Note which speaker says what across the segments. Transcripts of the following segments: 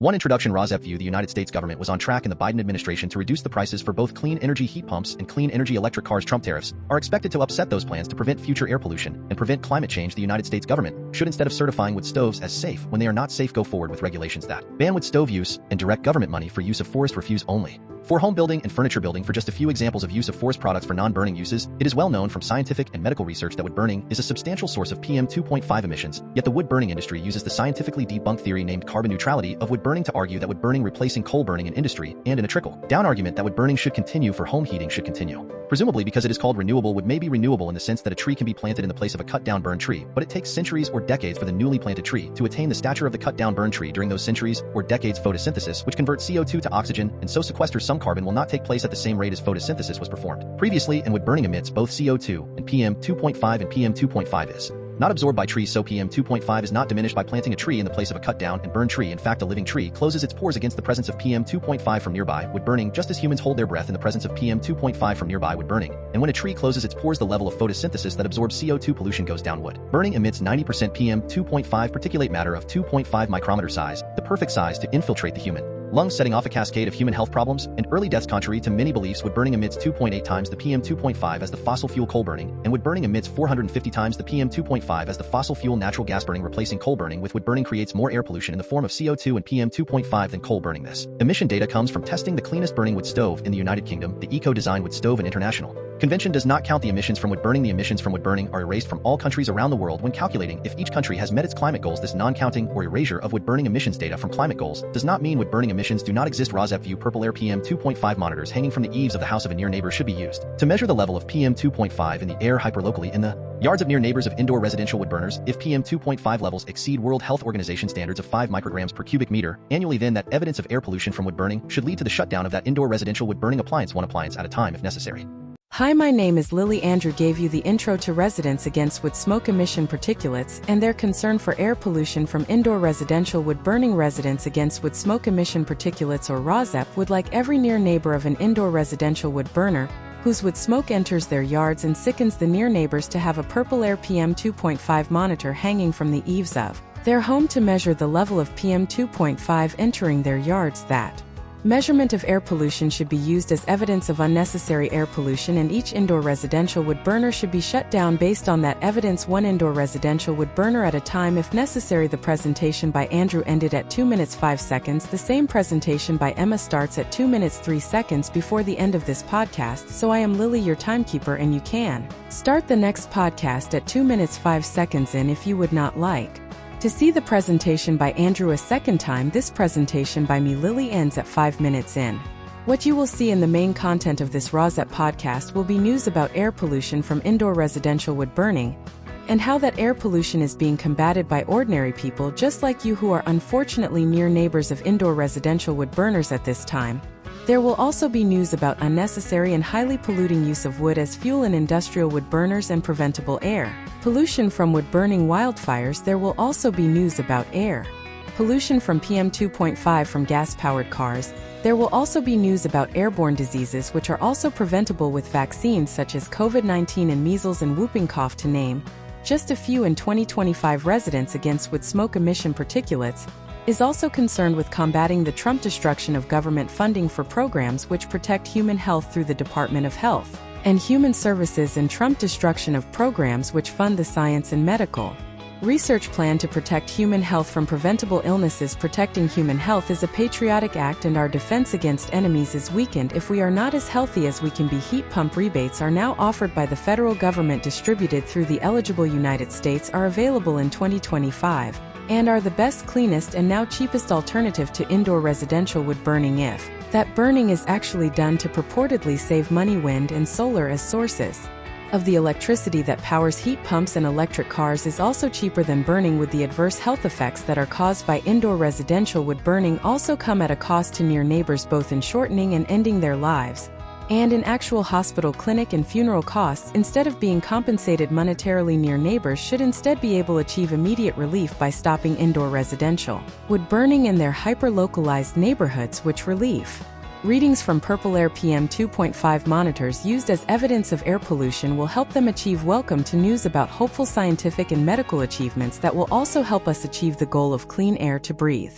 Speaker 1: One introduction. ROSEP view. The United States government was on track in the Biden administration to reduce the prices for both clean energy heat pumps and clean energy electric cars. Trump tariffs are expected to upset those plans to prevent future air pollution and prevent climate change. The United States government should, instead of certifying wood stoves as safe when they are not safe, go forward with regulations that ban wood stove use and direct government money for use of forest refuse only. For home building and furniture building, for just a few examples of use of forest products for non-burning uses, it is well known from scientific and medical research that wood burning is a substantial source of PM 2.5 emissions, yet the wood burning industry uses the scientifically debunked theory named carbon neutrality of wood burning to argue that wood burning replacing coal burning in industry, and in a trickle-down argument that wood burning should continue for home heating should continue. Presumably because it is called renewable, wood may be renewable in the sense that a tree can be planted in the place of a cut-down burned tree, but it takes centuries or decades for the newly planted tree to attain the stature of the cut-down burned tree. During those centuries or decades, photosynthesis, which converts CO2 to oxygen and so sequesters some carbon, will not take place at the same rate as photosynthesis was performed previously, and wood burning emits both CO2 and PM 2.5, and PM 2.5 is not absorbed by trees, so PM 2.5 is not diminished by planting a tree in the place of a cut-down and burned tree. In fact, a living tree closes its pores against the presence of PM 2.5 from nearby wood burning, just as humans hold their breath in the presence of PM 2.5 from nearby wood burning. And when a tree closes its pores, the level of photosynthesis that absorbs CO2 pollution goes down. Wood burning emits 90% PM 2.5 particulate matter of 2.5 micrometer size, the perfect size to infiltrate the human lungs, setting off a cascade of human health problems and early deaths. Contrary to many beliefs, wood burning emits 2.8 times the PM 2.5 as the fossil fuel coal burning, and wood burning emits 450 times the PM 2.5 as the fossil fuel natural gas burning. Replacing coal burning with wood burning creates more air pollution in the form of CO2 and PM 2.5 than coal burning. This emission data comes from testing the cleanest burning wood stove in the United Kingdom, the Eco-Design Wood Stove, and International Convention does not count the emissions from wood burning. The emissions from wood burning are erased from all countries around the world when calculating if each country has met its climate goals. This non-counting or erasure of wood burning emissions data from climate goals does not mean wood burning emissions do not exist. ROSEP view. Purple air. PM 2.5 monitors hanging from the eaves of the house of a near neighbor should be used to measure the level of PM 2.5 in the air hyperlocally in the yards of near neighbors of indoor residential wood burners. If PM 2.5 levels exceed World Health Organization standards of 5 micrograms per cubic meter annually, then that evidence of air pollution from wood burning should lead to the shutdown of that indoor residential wood burning appliance, one appliance at a time if necessary.
Speaker 2: Hi, my name is Lily. Andrew gave you the intro to residents against wood smoke emission particulates and their concern for air pollution from indoor residential wood burning. Residents against wood smoke emission particulates, or ROSEP, would like every near neighbor of an indoor residential wood burner whose wood smoke enters their yards and sickens the near neighbors to have a purple air PM 2.5 monitor hanging from the eaves of their home to measure the level of PM 2.5 entering their yards. That measurement of air pollution should be used as evidence of unnecessary air pollution, and each indoor residential wood burner should be shut down based on that evidence, one indoor residential wood burner at a time if necessary. The presentation by Andrew ended at 2 minutes 5 seconds. The same presentation by Emma starts at 2 minutes 3 seconds before the end of this podcast. So I am Lily, your timekeeper, and you can start the next podcast at 2 minutes 5 seconds in if you would not like to see the presentation by Andrew a second time. This presentation by me, Lily, ends at 5 minutes in. What you will see in the main content of this ROSEP podcast will be news about air pollution from indoor residential wood burning and how that air pollution is being combated by ordinary people just like you who are unfortunately near neighbors of indoor residential wood burners at this time. There will also be news about unnecessary and highly polluting use of wood as fuel in industrial wood burners and preventable air pollution from wood burning wildfires. There will also be news about air pollution from PM 2.5 from gas-powered cars. There will also be news about airborne diseases which are also preventable with vaccines such as COVID-19 and measles and whooping cough, to name just a few. In 2025, residents against wood smoke emission particulates is also concerned with combating the Trump destruction of government funding for programs which protect human health through the Department of Health and Human Services, and Trump destruction of programs which fund the science and medical research plan to protect human health from preventable illnesses. Protecting human health is a patriotic act, and our defense against enemies is weakened if we are not as healthy as we can be. Heat pump rebates are now offered by the federal government, distributed through the eligible United States, are available in 2025 and are the best, cleanest, and now cheapest alternative to indoor residential wood burning if that burning is actually done to purportedly save money. Wind and solar as sources of the electricity that powers heat pumps and electric cars is also cheaper than burning wood. The adverse health effects that are caused by indoor residential wood burning also come at a cost to near neighbors, both in shortening and ending their lives and in actual hospital, clinic, and funeral costs. Instead of being compensated monetarily, near neighbors should instead be able to achieve immediate relief by stopping indoor residential wood burning in their hyper-localized neighborhoods, which relief readings from purple air PM 2.5 monitors used as evidence of air pollution will help them achieve. Welcome to news about hopeful scientific and medical achievements that will also help us achieve the goal of clean air to breathe.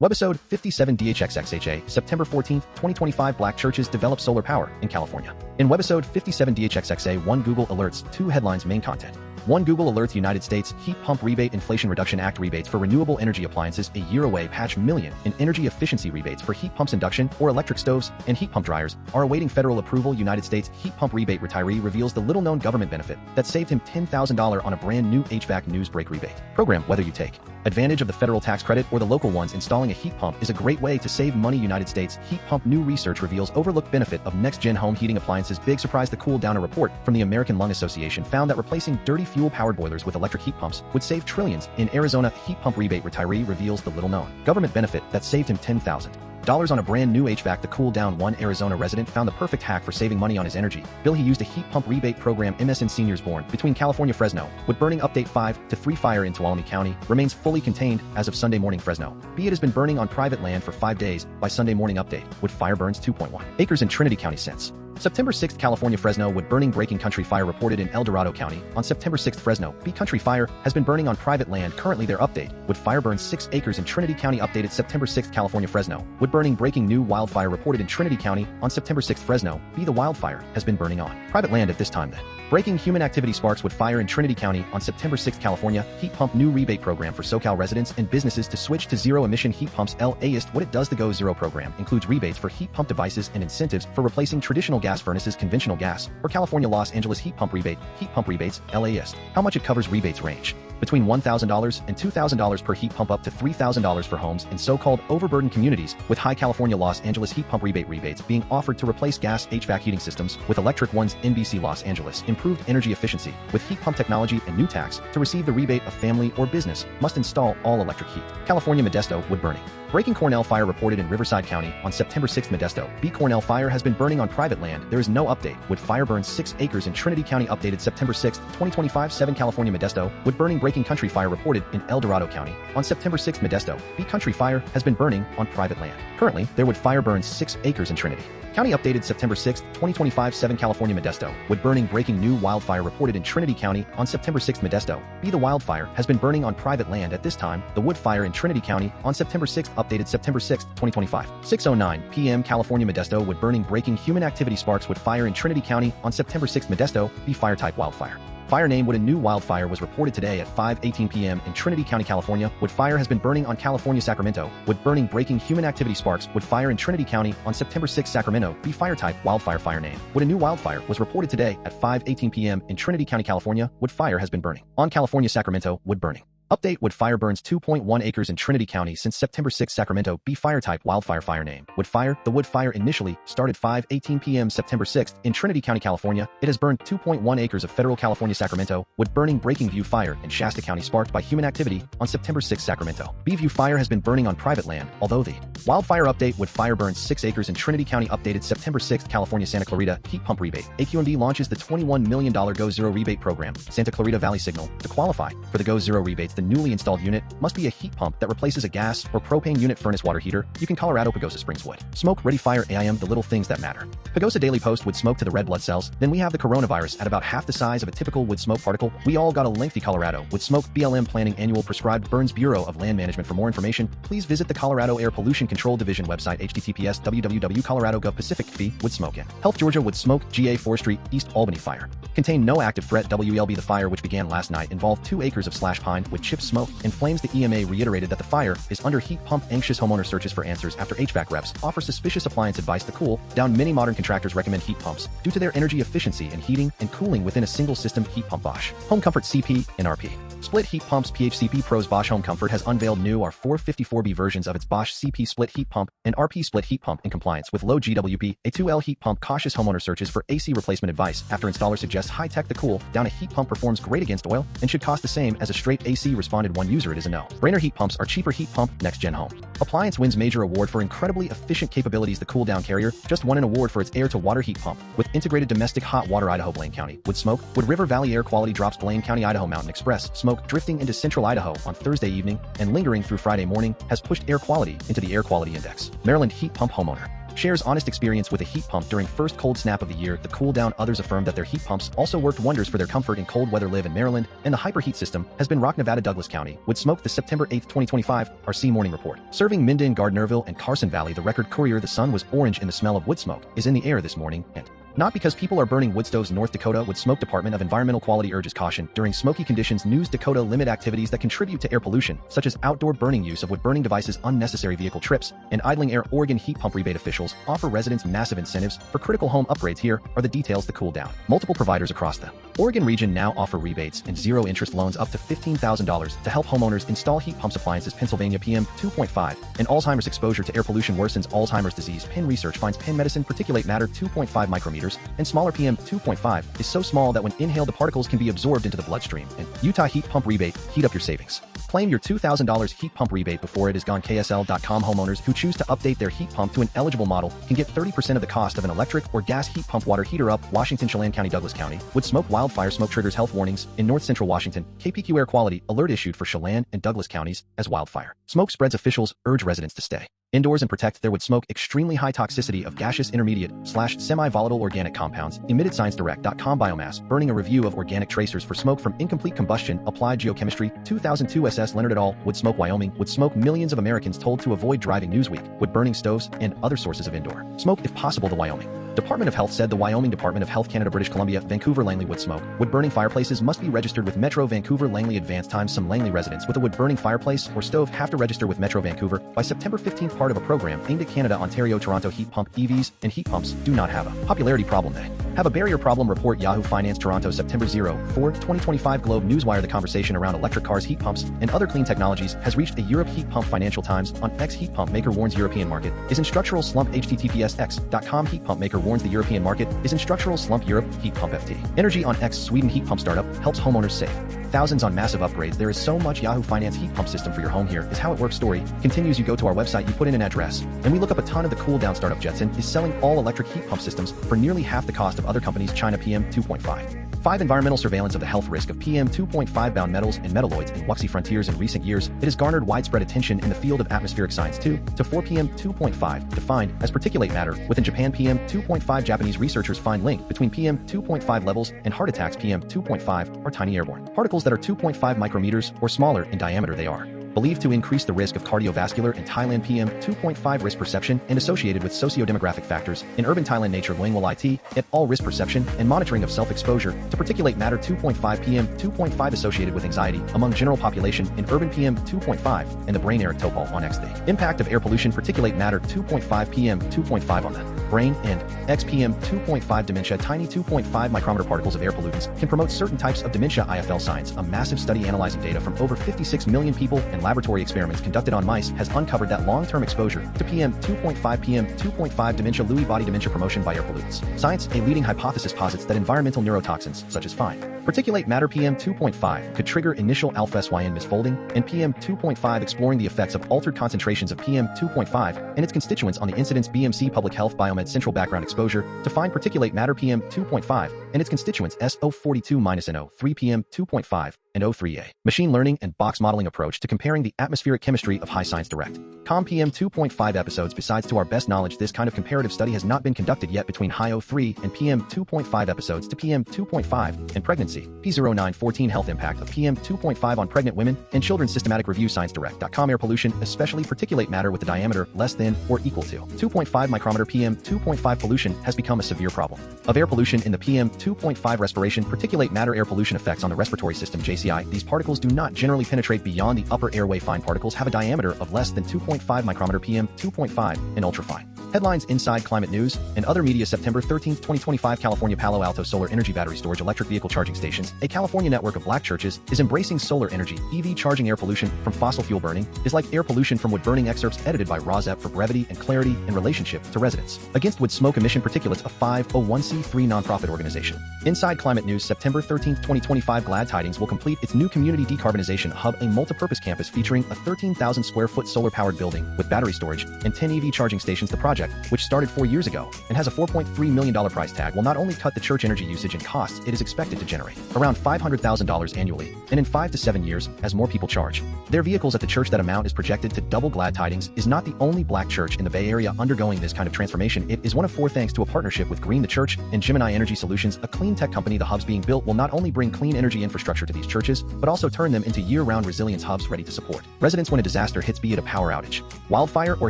Speaker 1: Webisode 57DHXXHA, September 14, 2025. Black churches develop solar power in California. In Webisode 57DHXXHA, 1 Google Alerts, 2 headlines. Main content. 1 Google Alerts, United States Heat Pump Rebate Inflation Reduction Act rebates for renewable energy appliances a year away. Patch million in energy efficiency rebates for heat pumps, induction or electric stoves, and heat pump dryers are awaiting federal approval. United States Heat Pump Rebate retiree reveals the little-known government benefit that saved him $10,000 on a brand new HVAC News Break rebate program. Whether you take advantage of the federal tax credit or the local ones, installing a heat pump is a great way to save money. United States Heat Pump new research reveals overlooked benefit of next-gen home heating appliances. Big surprise, the cool down. A report from the American Lung Association found that replacing dirty fuel-powered boilers with electric heat pumps would save trillions. In Arizona, heat pump rebate retiree reveals the little-known government benefit that saved him $10,000 on a brand new HVAC. The cool down. One Arizona resident found the perfect hack for saving money on his energy bill. He used a heat pump rebate program. MSN seniors born between California. Fresno wood burning update. 5 to 3 fire in Tuolumne County remains fully contained as of Sunday morning. Fresno Bee It has been burning on private land for 5 days. By Sunday morning update, wood fire burns 2.1 acres in Trinity County since September 6. California Fresno wood burning breaking country fire reported in Dorado County on September 6. Fresno Bee Country Fire has been burning on private land. Currently their update, wood fire burns 6 acres in Trinity County. Updated September 6. California Fresno wood burning breaking new wildfire reported in Trinity County on September 6. Fresno Bee the wildfire has been burning on private land at this time. Then breaking human activity sparks wood fire in Trinity County on September 6. California heat pump new rebate program for SoCal residents and businesses to switch to zero emission heat pumps. What it does. The Go Zero program includes rebates for heat pump devices and incentives for replacing traditional gas furnaces, conventional gas, or California Los Angeles heat pump rebates. LAist. How much it covers. Rebates range between $1,000 and $2,000 per heat pump, up to $3,000 for homes in so-called overburdened communities, with high California Los Angeles heat pump rebates being offered to replace gas HVAC heating systems with electric ones. NBC Los Angeles Improved energy efficiency with heat pump technology and new tax. To receive the rebate, a family or business must install all electric heat. California Modesto wood burning breaking Cornell Fire reported in Riverside County on September 6. Modesto Bee Cornell Fire has been burning on private land. There is no update. Wood fire burns 6 acres in Trinity County. Updated September 6, 2025. 7 California Modesto wood burning breaking country fire reported in Dorado County on September 6. Modesto Bee Country Fire has been burning on private land. Currently, their wood fire burns 6 acres in Trinity County. Updated September 6, 2025. 7 California Modesto wood burning breaking new wildfire reported in Trinity County on September 6. Modesto Bee the wildfire has been burning on private land at this time. The wood fire in Trinity County on September 6. Updated September 6, 2025. 6:09 p.m. California Modesto wood burning breaking human activity sparks wood fire in Trinity County on September 6. Modesto Bee fire type wildfire. Fire name wood. A new wildfire was reported today at 5:18 p.m. in Trinity County, California. Wood fire has been burning on California. Sacramento wood burning breaking human activity sparks wood fire in Trinity County on September 6. Sacramento Bee fire type wildfire. Fire name wood. A new wildfire was reported today at 5:18 p.m. in Trinity County, California. Wood fire has been burning on California. Sacramento wood burning. Update. Wood fire burns 2.1 acres in Trinity County since September 6. Sacramento Bee fire type wildfire. Fire name wood fire. The wood fire initially started 5:18 p.m. September 6 in Trinity County, California. It has burned 2.1 acres of federal California. Sacramento wood burning breaking View fire in Shasta County sparked by human activity on September 6. Sacramento Bee View fire has been burning on private land, although the wildfire update. Wood fire burns 6 acres in Trinity County. Updated September 6. California Santa Clarita heat pump rebate. AQMD launches the $21 million Go Zero rebate program. Santa Clarita Valley Signal. To qualify for the Go Zero rebates, the newly installed unit must be a heat pump that replaces a gas or propane unit furnace water heater. You can Colorado Pagosa Springs wood smoke ready fire. AIM the little things that matter. Pagosa Daily Post would smoke to the red blood cells. Then we have the coronavirus at about half the size of a typical wood smoke particle. We all got a lengthy Colorado wood smoke. BLM planning annual prescribed burns. Bureau of Land Management. For more information, please visit the Colorado Air Pollution Control Division website. https www.colorado.gov. Pacific Fee wood smoke in Health. Georgia wood smoke. GA Forestry East Albany fire contain no active threat. WLB the fire, which began last night, involved 2 acres of slash pine with chip smoke and flames. The EMA reiterated that the fire is under heat pump. Anxious homeowner searches for answers after HVAC reps offer suspicious appliance advice to cool down. Many modern contractors recommend heat pumps due to their energy efficiency in heating and cooling within a single system. Heat pump. Bosch Home Comfort CP and RP split heat pumps. PHCP Pros. Bosch Home Comfort has unveiled new R454B versions of its Bosch CP split heat pump and RP split heat pump in compliance with low GWP. A 2L heat pump. Cautious homeowner searches for AC replacement advice after installer suggests high-tech. The cool down a heat pump performs great against oil and should cost the same as a straight AC. Responded one user. It is a no. Brainer heat pumps are cheaper. Heat pump. Next Gen Home Appliance wins major award for incredibly efficient capabilities. The cool down carrier just won an award for its air-to-water heat pump with integrated domestic hot water. Idaho Blaine County wood smoke. Wood River Valley air quality drops. Blaine County, Idaho Mountain Express smoke drifting into central Idaho on Thursday evening and lingering through Friday morning has pushed air quality into the air quality index. Maryland heat pump homeowner shares honest experience with a heat pump during first cold snap of the year. The cool down. Others affirmed that their heat pumps also worked wonders for their comfort in cold weather. Live in Maryland, and the hyperheat system has been rocked. Nevada. Douglas County would smoke the September 8, 2025 RC Morning Report. Serving Minden, Gardnerville, and Carson Valley. The Record Courier. The sun was orange and the smell of wood smoke is in the air this morning, and not because people are burning wood stoves. North Dakota wood smoke. Department of Environmental Quality urges caution during smoky conditions. News. Dakota limit activities that contribute to air pollution, such as outdoor burning, use of wood burning devices, unnecessary vehicle trips, and idling air. Oregon heat pump rebate officials offer residents massive incentives for critical home upgrades. Here are the details. The cool down. Multiple providers across the Oregon region now offer rebates and zero-interest loans up to $15,000 to help homeowners install heat pumps. Appliances. Pennsylvania. PM 2.5 and Alzheimer's. Exposure to air pollution worsens Alzheimer's disease. Penn research finds Penn medicine particulate matter 2.5 micrometers and smaller. PM 2.5 is so small that when inhaled the particles can be absorbed into the bloodstream. And Utah heat pump rebate. Heat up your savings. Claim your $2,000 heat pump rebate before it is gone. KSL.com. Homeowners who choose to update their heat pump to an eligible model can get 30% of the cost of an electric or gas heat pump. Water heater up. Washington. Chelan County. Douglas County would smoke. Wildfire smoke triggers health warnings in north central Washington. KPQ air quality alert issued for Chelan and Douglas counties as wildfire smoke spreads. Officials urge residents to stay indoors and protect their wood smoke. Extremely high toxicity of gaseous intermediate/semi-volatile organic compounds emitted. ScienceDirect.com. Biomass burning. A review of organic tracers for smoke from incomplete combustion. Applied Geochemistry 2002. SS Leonard et al. Would smoke. Wyoming would smoke. Millions of Americans told to avoid driving. Newsweek would burning stoves and other sources of indoor smoke if possible. The Wyoming Department of Health said. The Wyoming Department of Health. Canada. British Columbia. Vancouver. Langley wood smoke. Wood burning fireplaces must be registered with Metro Vancouver. Langley. Advance time. Some Langley residents with a wood burning fireplace or stove have to register with Metro Vancouver by September 15th. Part of a program aimed at Canada. Ontario. Toronto heat pump EVs and heat pumps do not have a popularity problem. They have a barrier problem. Report. Yahoo Finance. Toronto. September 4, 2025. Globe Newswire. The conversation around electric cars, heat pumps, and other clean technologies has reached a Europe heat pump. Financial Times. On X. Heat pump maker warns European market is in structural slump. HTTPS X.com. Heat pump maker warns the European market is in structural slump. Europe heat pump FT. Energy. On X. Sweden heat pump startup helps homeowners save thousands on massive upgrades. There is so much. Yahoo Finance heat pump system for your home. Here is how it works. Story continues. You go to our website, you put in an address, and we look up a ton of the cool down. Startup Jetson is selling all electric heat pump systems for nearly half the cost of other companies. China. PM 2.5 environmental surveillance of the health risk of PM 2.5 bound metals and metalloids in waxy frontiers. In recent years, it has garnered widespread attention in the field of atmospheric science. 2 to 4 PM 2.5 defined as particulate matter. Within Japan. PM 2.5 Japanese researchers find link between PM 2.5 levels and heart attacks. PM 2.5 are tiny airborne particles that are 2.5 micrometers or smaller in diameter. They are believed to increase the risk of cardiovascular in Thailand. PM 2.5 risk perception and associated with socio-demographic factors in urban Thailand. Nature. Wangwell IT at all risk perception and monitoring of self-exposure to particulate matter. 2.5 PM 2.5 associated with anxiety among general population in urban. PM 2.5 and the brain. Eric Topol on X. The impact of air pollution. Particulate matter. 2.5 PM 2.5 on the brain and X. PM 2.5 dementia. Tiny 2.5 micrometer particles of air pollutants can promote certain types of dementia. IFL Science. A massive study analyzing data from over 56 million people and laboratory experiments conducted on mice has uncovered that long-term exposure to PM 2.5 PM 2.5 dementia. Lewy body dementia promotion by air pollutants. Science. A leading hypothesis posits that environmental neurotoxins such as fine particulate matter. PM 2.5 could trigger initial alpha-SYN misfolding, and PM 2.5 exploring the effects of altered concentrations of PM 2.5 and its constituents on the incidence. BMC Public Health Biomed Central Background Exposure to fine particulate matter. PM 2.5 and its constituents. SO42-NO 3 PM 2.5 and O3A. Machine learning and box modeling approach to comparing the atmospheric chemistry of high science. Direct. Com. PM 2.5 episodes. Besides, to our best knowledge, this kind of comparative study has not been conducted yet between high O3 and PM 2.5 episodes to PM 2.5 and pregnancy. P0914 health impact of PM 2.5 on pregnant women and children. Systematic review. ScienceDirect.com. Air pollution, especially particulate matter with a diameter less than or equal to 2.5 micrometer. PM 2.5 pollution has become a severe problem of air pollution in the PM 2.5 respiration. Particulate matter. Air pollution effects on the respiratory system. JCI. These particles do not generally penetrate beyond the upper airway. Fine particles have a diameter of less than 2.5 micrometer. PM 2.5 and ultrafine. Headlines. Inside Climate News and other media. September 13, 2025. California. Palo Alto solar energy battery storage electric vehicle charging stations. A California network of black churches is embracing solar energy. EV charging. Air pollution from fossil fuel burning is like air pollution from wood burning. Excerpts edited by Rozep for brevity and clarity in relationship to residents. Against wood smoke emission particulates. A 501c3 nonprofit organization. Inside Climate News. September 13, 2025. Glad Tidings will complete its new community decarbonization hub, a multipurpose campus featuring a 13,000 square foot solar powered building with battery storage and 10 EV charging stations. The project project, which started 4 years ago and has a $4.3 million price tag, will not only cut the church energy usage and costs it is expected to generate, around $500,000 annually, and in 5 to 7 years, as more people charge their vehicles at the church, that amount is projected to double. Glad Tidings is not the only black church in the Bay Area undergoing this kind of transformation. It is one of 4 thanks to a partnership with Green the Church and Gemini Energy Solutions, a clean tech company. The hubs being built will not only bring clean energy infrastructure to these churches, but also turn them into year-round resilience hubs ready to support residents when a disaster hits, be it a power outage, wildfire, or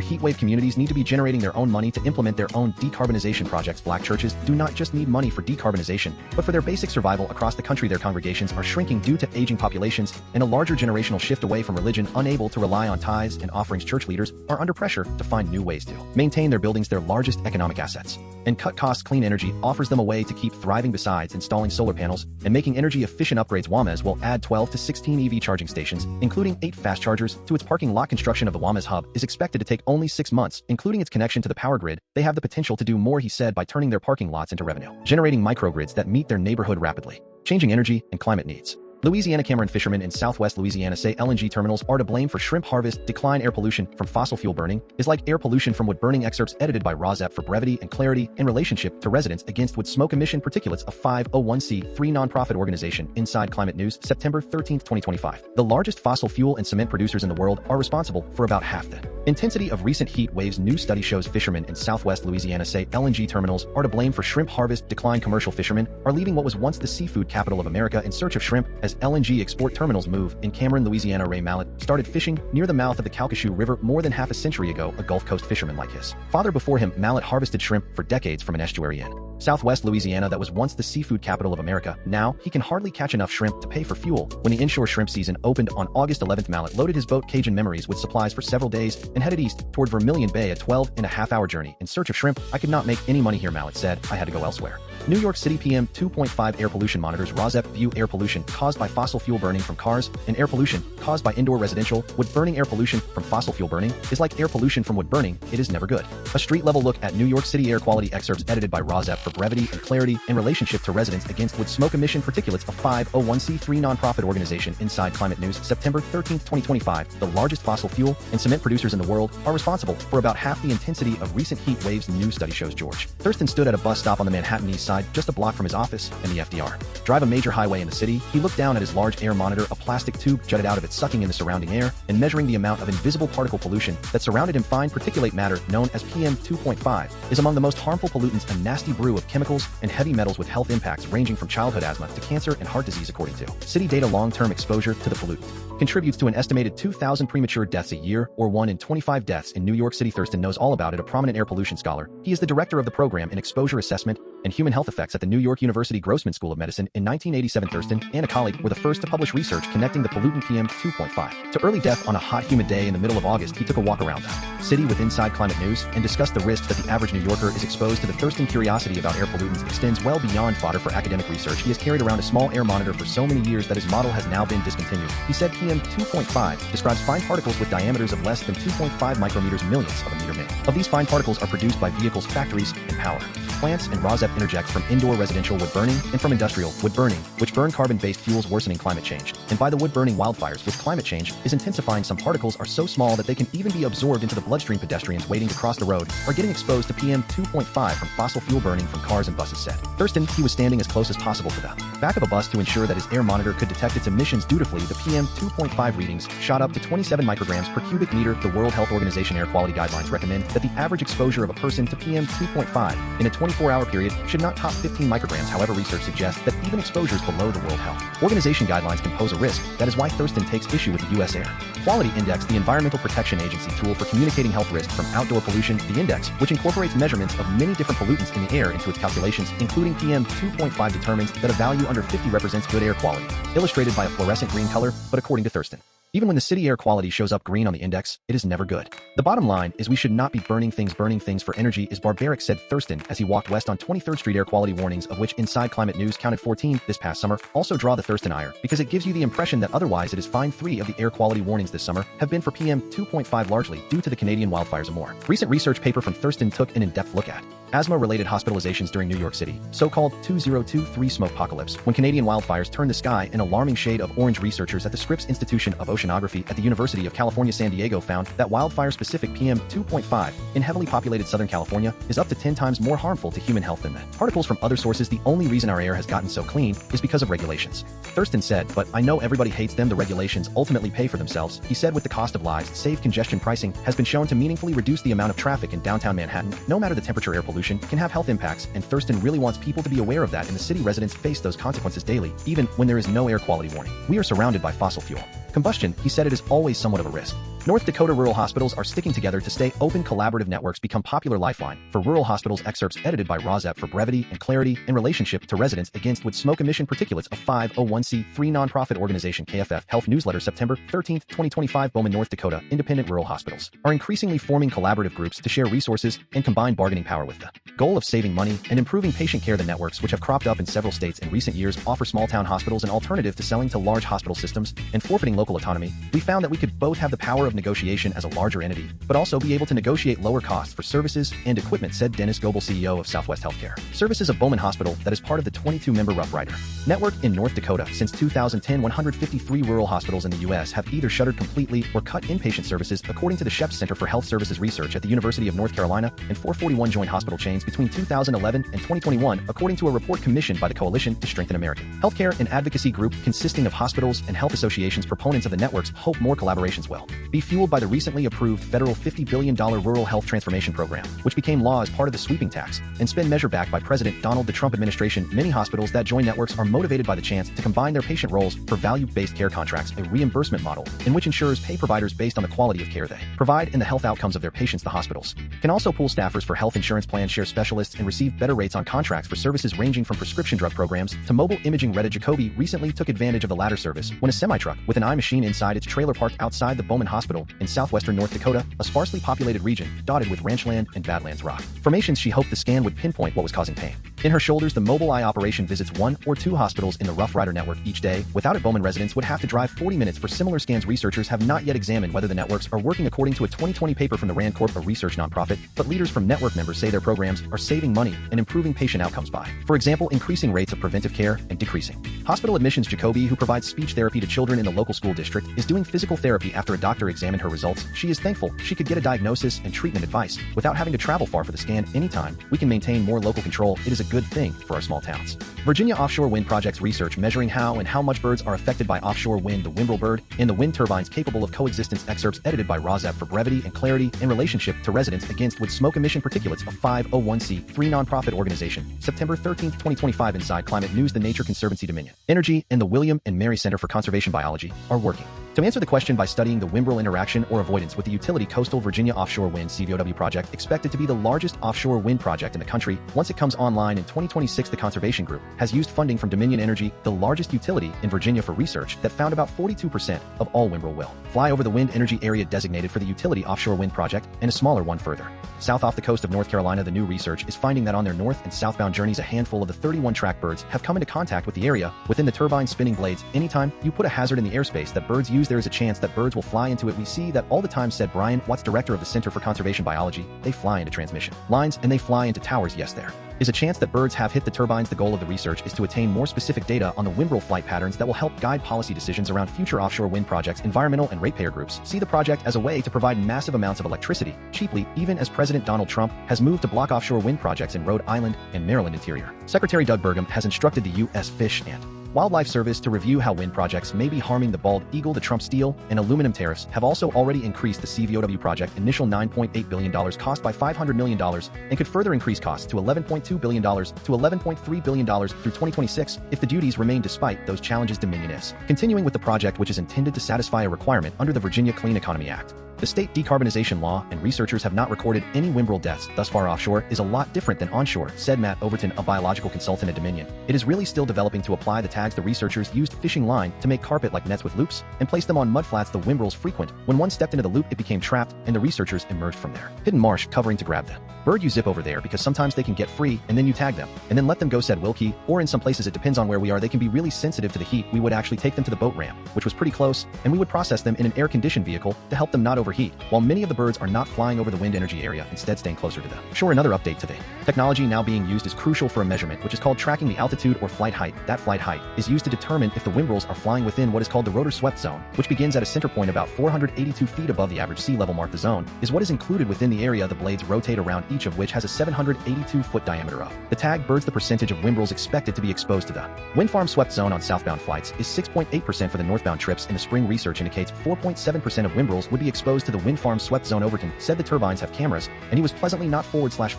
Speaker 1: heat wave. Communities need to be generating their own money to implement their own decarbonization projects. Black churches do not just need money for decarbonization, but for their basic survival. Across the country, their congregations are shrinking due to aging populations and a larger generational shift away from religion. Unable to rely on tithes and offerings, church leaders are under pressure to find new ways to maintain their buildings, their largest economic assets, and cut costs. Clean energy offers them a way to keep thriving. Besides installing solar panels and making energy-efficient upgrades, WAMES will add 12 to 16 EV charging stations, including 8 fast chargers, to its parking lot. Construction of the WAMES hub is expected to take only 6 months, including its connection to the power grid. They have the potential to do more, he said, by turning their parking lots into revenue-generating microgrids that meet their neighborhood rapidly changing energy and climate needs. Louisiana Cameron fishermen in southwest Louisiana say LNG terminals are to blame for shrimp harvest decline. Air pollution from fossil fuel burning is like air pollution from wood burning. Excerpts edited by Rozep for brevity and clarity in relationship to Residents Against Wood Smoke Emission Particulates, a 501c3 nonprofit organization. Inside Climate News, September 13, 2025. The largest fossil fuel and cement producers in the world are responsible for about half the intensity of recent heat waves. New study shows fishermen in southwest Louisiana say LNG terminals are to blame for shrimp harvest decline. Commercial fishermen are leaving what was once the seafood capital of America in search of shrimp as LNG export terminals move. In Cameron, Louisiana, Ray Mallett started fishing near the mouth of the Calcasieu River more than half a century ago. A Gulf Coast fisherman like his father before him, Mallett harvested shrimp for decades from an estuary in southwest Louisiana that was once the seafood capital of America. Now, he can hardly catch enough shrimp to pay for fuel. When the inshore shrimp season opened on August 11th, Mallett loaded his boat Cajun Memories with supplies for several days and headed east toward Vermilion Bay, a 12.5-hour journey in search of shrimp. I could not make any money here, Mallett said. I had to go elsewhere. New York City PM 2.5 air pollution monitors. Rozep view air pollution caused by fossil fuel burning from cars and air pollution caused by indoor residential wood burning. Air pollution from fossil fuel burning is like air pollution from wood burning. It is never good. A street-level look at New York City air quality. Excerpts edited by Rozep for brevity and clarity in relationship to Residents Against Wood Smoke Emission Particulates, a 501c3 nonprofit organization. Inside Climate News, September 13, 2025. The largest fossil fuel and cement producers in the world are responsible for about half the intensity of recent heat waves. New study shows George Thurston stood at a bus stop on the Manhattan East Side, just a block from his office and the FDR drive, a major highway in the city. He looked down at his large air monitor. A plastic tube jutted out of it, sucking in the surrounding air and measuring the amount of invisible particle pollution that surrounded him. Fine particulate matter, known as PM 2.5, is among the most harmful pollutants, a nasty brew of chemicals and heavy metals with health impacts ranging from childhood asthma to cancer and heart disease. According to city data, long-term exposure to the pollutant contributes to an estimated 2,000 premature deaths a year, or 1 in 25 deaths in New York City. Thurston knows all about it, a prominent air pollution scholar. He is the director of the program in exposure assessment and human health effects at the New York University Grossman School of Medicine. In 1987, Thurston and a colleague were the first to publish research connecting the pollutant PM 2.5 to early death. On a hot, humid day in the middle of August, he took a walk around the city with Inside Climate News and discussed the risks that the average New Yorker is exposed to. The Thurston curiosity about air pollutants extends well beyond fodder for academic research. He has carried around a small air monitor for so many years that his model has now been discontinued. He said PM 2.5 describes fine particles with diameters of less than 2.5 micrometers, millionths of a meter made. Of these fine particles are produced by vehicles, factories, and power plants, and Rozep interjects from indoor residential wood burning and from industrial wood burning, which burn carbon-based fuels, worsening climate change. And by the wood burning wildfires, which climate change is intensifying. Some particles are so small that they can even be absorbed into the bloodstream. Pedestrians waiting to cross the road are getting exposed to PM 2.5 from fossil fuel burning from cars and buses, said Thurston. He was standing as close as possible to the back of a bus to ensure that his air monitor could detect its emissions. Dutifully, the PM 2.5 readings shot up to 27 micrograms per cubic meter. The World Health Organization air quality guidelines recommend that the average exposure of a person to PM 2.5 in a 24-hour period should not top 15 micrograms. However, research suggests that even exposures below the World Health Organization guidelines can pose a risk. That is why Thurston takes issue with the U.S. Air Quality Index, the Environmental Protection Agency tool for communicating health risks from outdoor pollution. The index, which incorporates measurements of many different pollutants in the air into its calculations, including PM 2.5, determines that a value under 50 represents good air quality, illustrated by a fluorescent green color. But according to Thurston, even when the city air quality shows up green on the index, it is never good. The bottom line is we should not be burning things. Burning things for energy is barbaric, said Thurston as he walked west on 23rd Street. Air quality warnings, of which Inside Climate News counted 14 this past summer, also draw the Thurston ire because it gives you the impression that otherwise it is fine. 3 of the air quality warnings this summer have been for PM 2.5, largely due to the Canadian wildfires. A more recent research paper from Thurston took an in-depth look at Asthma-related hospitalizations during New York City, so-called 2023 smokepocalypse, when Canadian wildfires turned the sky an alarming shade of orange. Researchers at the Scripps Institution of Oceanography at the University of California, San Diego found that wildfire-specific PM 2.5 in heavily populated Southern California is up to 10 times more harmful to human health than that. Particles from other sources. The only reason our air has gotten so clean is because of regulations. Thurston said, but I know everybody hates them. The regulations ultimately pay for themselves. He said with the cost of lies, safe congestion pricing has been shown to meaningfully reduce the amount of traffic in downtown Manhattan. No matter the temperature, air pollution can have health impacts, and Thurston really wants people to be aware of that, and the city residents face those consequences daily, even when there is no air quality warning. We are surrounded by fossil fuel combustion. He said it is always somewhat of a risk. North Dakota rural hospitals are sticking together to stay open. Collaborative networks become popular lifeline for rural hospitals. Excerpts edited by Rozep for brevity and clarity in relationship to residents against wood smoke emission particulates. A 501c3 nonprofit organization. KFF Health Newsletter, September 13, 2025. Bowman, North Dakota. Independent rural hospitals are increasingly forming collaborative groups to share resources and combine bargaining power with the goal of saving money and improving patient care. The networks, which have cropped up in several states in recent years, offer small town hospitals an alternative to selling to large hospital systems and forfeiting local autonomy. We found that we could both have the power of negotiation as a larger entity, but also be able to negotiate lower costs for services and equipment, said Dennis Goebel, CEO of Southwest Healthcare Services of Bowman Hospital, that is part of the 22-member Rough Rider network in North Dakota. Since 2010, 153 rural hospitals in the U.S. have either shuttered completely or cut inpatient services, according to the Sheps Center for Health Services Research at the University of North Carolina, and 441 joined hospital chains between 2011 and 2021, according to a report commissioned by the Coalition to Strengthen American Healthcare, an advocacy group consisting of hospitals and health associations. Proponents of the networks hope more collaborations will be fueled by the recently approved federal $50 billion Rural Health Transformation Program, which became law as part of the sweeping tax and spend measure backed by President Donald Trump administration. Many hospitals that join networks are motivated by the chance to combine their patient roles for value-based care contracts, a reimbursement model in which insurers pay providers based on the quality of care they provide and the health outcomes of their patients. The hospitals can also pool staffers for health insurance plans, share specialists, and receive better rates on contracts for services ranging from prescription drug programs to mobile imaging. Retta Jacoby recently took advantage of the latter service when a semi-truck with an eye machine inside its trailer parked outside the Bowman Hospital in southwestern North Dakota, a sparsely populated region dotted with ranchland and badlands rock formations. She hoped the scan would pinpoint what was causing pain in her shoulders. The mobile eye operation visits 1 or 2 hospitals in the Rough Rider network each day. Without it, Bowman residents would have to drive 40 minutes for similar scans. Researchers have not yet examined whether the networks are working according to a 2020 paper from the RAND Corp, a research nonprofit, but leaders from network members say their programs are saving money and improving patient outcomes by, for example, increasing rates of preventive care and decreasing hospital admissions. Jacoby, who provides speech therapy to children in the local school district, is doing physical therapy after a doctor examined her results. She is thankful she could get a diagnosis and treatment advice without having to travel far for the scan. Anytime we can maintain more local control, it is a good thing for our small towns. Virginia offshore wind projects research measuring how and how much birds are affected by offshore wind. The Wimbrel bird and the wind turbines capable of coexistence. Excerpts edited by Rozep for brevity and clarity in relationship to residents against wood smoke emission particulates, a 501c3 nonprofit organization. September 13, 2025. Inside Climate News, the Nature Conservancy, Dominion Energy, and the William and Mary Center for Conservation Biology are working to answer the question by studying the Wimbrel interaction or avoidance with the utility. Coastal Virginia Offshore Wind CVOW project, expected to be the largest offshore wind project in the country once it comes online in 2026. The Conservation Group has used funding from Dominion Energy, the largest utility in Virginia, for research that found about 42% of all Wimbrel will fly over the wind energy area designated for the utility offshore wind project, and a smaller one further south off the coast of North Carolina. The new research is finding that on their north and southbound journeys, a handful of the 31 track birds have come into contact with the area within the turbine spinning blades. Anytime you put a hazard in the airspace that birds use, there is a chance that birds will fly into it. We see that all the time, said Brian Watts, director of the Center for Conservation Biology. They fly into transmission lines and they fly into towers. Yes, there is a chance that birds have hit the turbines. The goal of the research is to attain more specific data on the Wimbrel flight patterns that will help guide policy decisions around future offshore wind projects. Environmental and ratepayer groups see the project as a way to provide massive amounts of electricity cheaply, even as President Donald Trump has moved to block offshore wind projects in Rhode Island and Maryland interior. Secretary Doug Burgum has instructed the U.S. Fish and Wildlife Service to review how wind projects may be harming the bald eagle. The Trump steel and aluminum tariffs have also already increased the CVOW project initial $9.8 billion cost by $500 million and could further increase costs to $11.2 billion to $11.3 billion through 2026 if the duties remain. Despite those challenges, Dominion is continuing with the project, which is intended to satisfy a requirement under the Virginia Clean Economy Act. The state decarbonization law, and researchers have not recorded any Wimbrel deaths thus far. Offshore is a lot different than onshore, said Matt Overton, a biological consultant at Dominion. It is really still developing to apply the tags. The researchers used fishing line to make carpet-like nets with loops and place them on mudflats. The Wimbrels frequent. When one stepped into the loop, it became trapped, and the researchers emerged from there. Hidden marsh covering to grab the bird. You zip over there because sometimes they can get free, and then you tag them, and then let them go, said Wilkie. Or in some places, it depends on where we are, they can be really sensitive to the heat. We would actually take them to the boat ramp, which was pretty close, and we would process them in an air-conditioned vehicle to help them not overheat. overheat, while many of the birds are not flying over the wind energy area, instead staying closer to the shore. Another update today. Technology now being used is crucial for a measurement, which is called tracking the altitude or flight height. That flight height is used to determine if the wimbrels are flying within what is called the rotor swept zone, which begins at a center point about 482 feet above the average sea level mark. The zone is what is included within the area the blades rotate around, each of which has a 782-foot diameter of. The tag birds the percentage of wimbrels expected to be exposed to the wind farm swept zone on southbound flights is 6.8% for the northbound trips. In the spring, research indicates 4.7% of wimbrels would be exposed to the wind farm swept zone. Overton said the turbines have cameras, and he was pleasantly not forward slash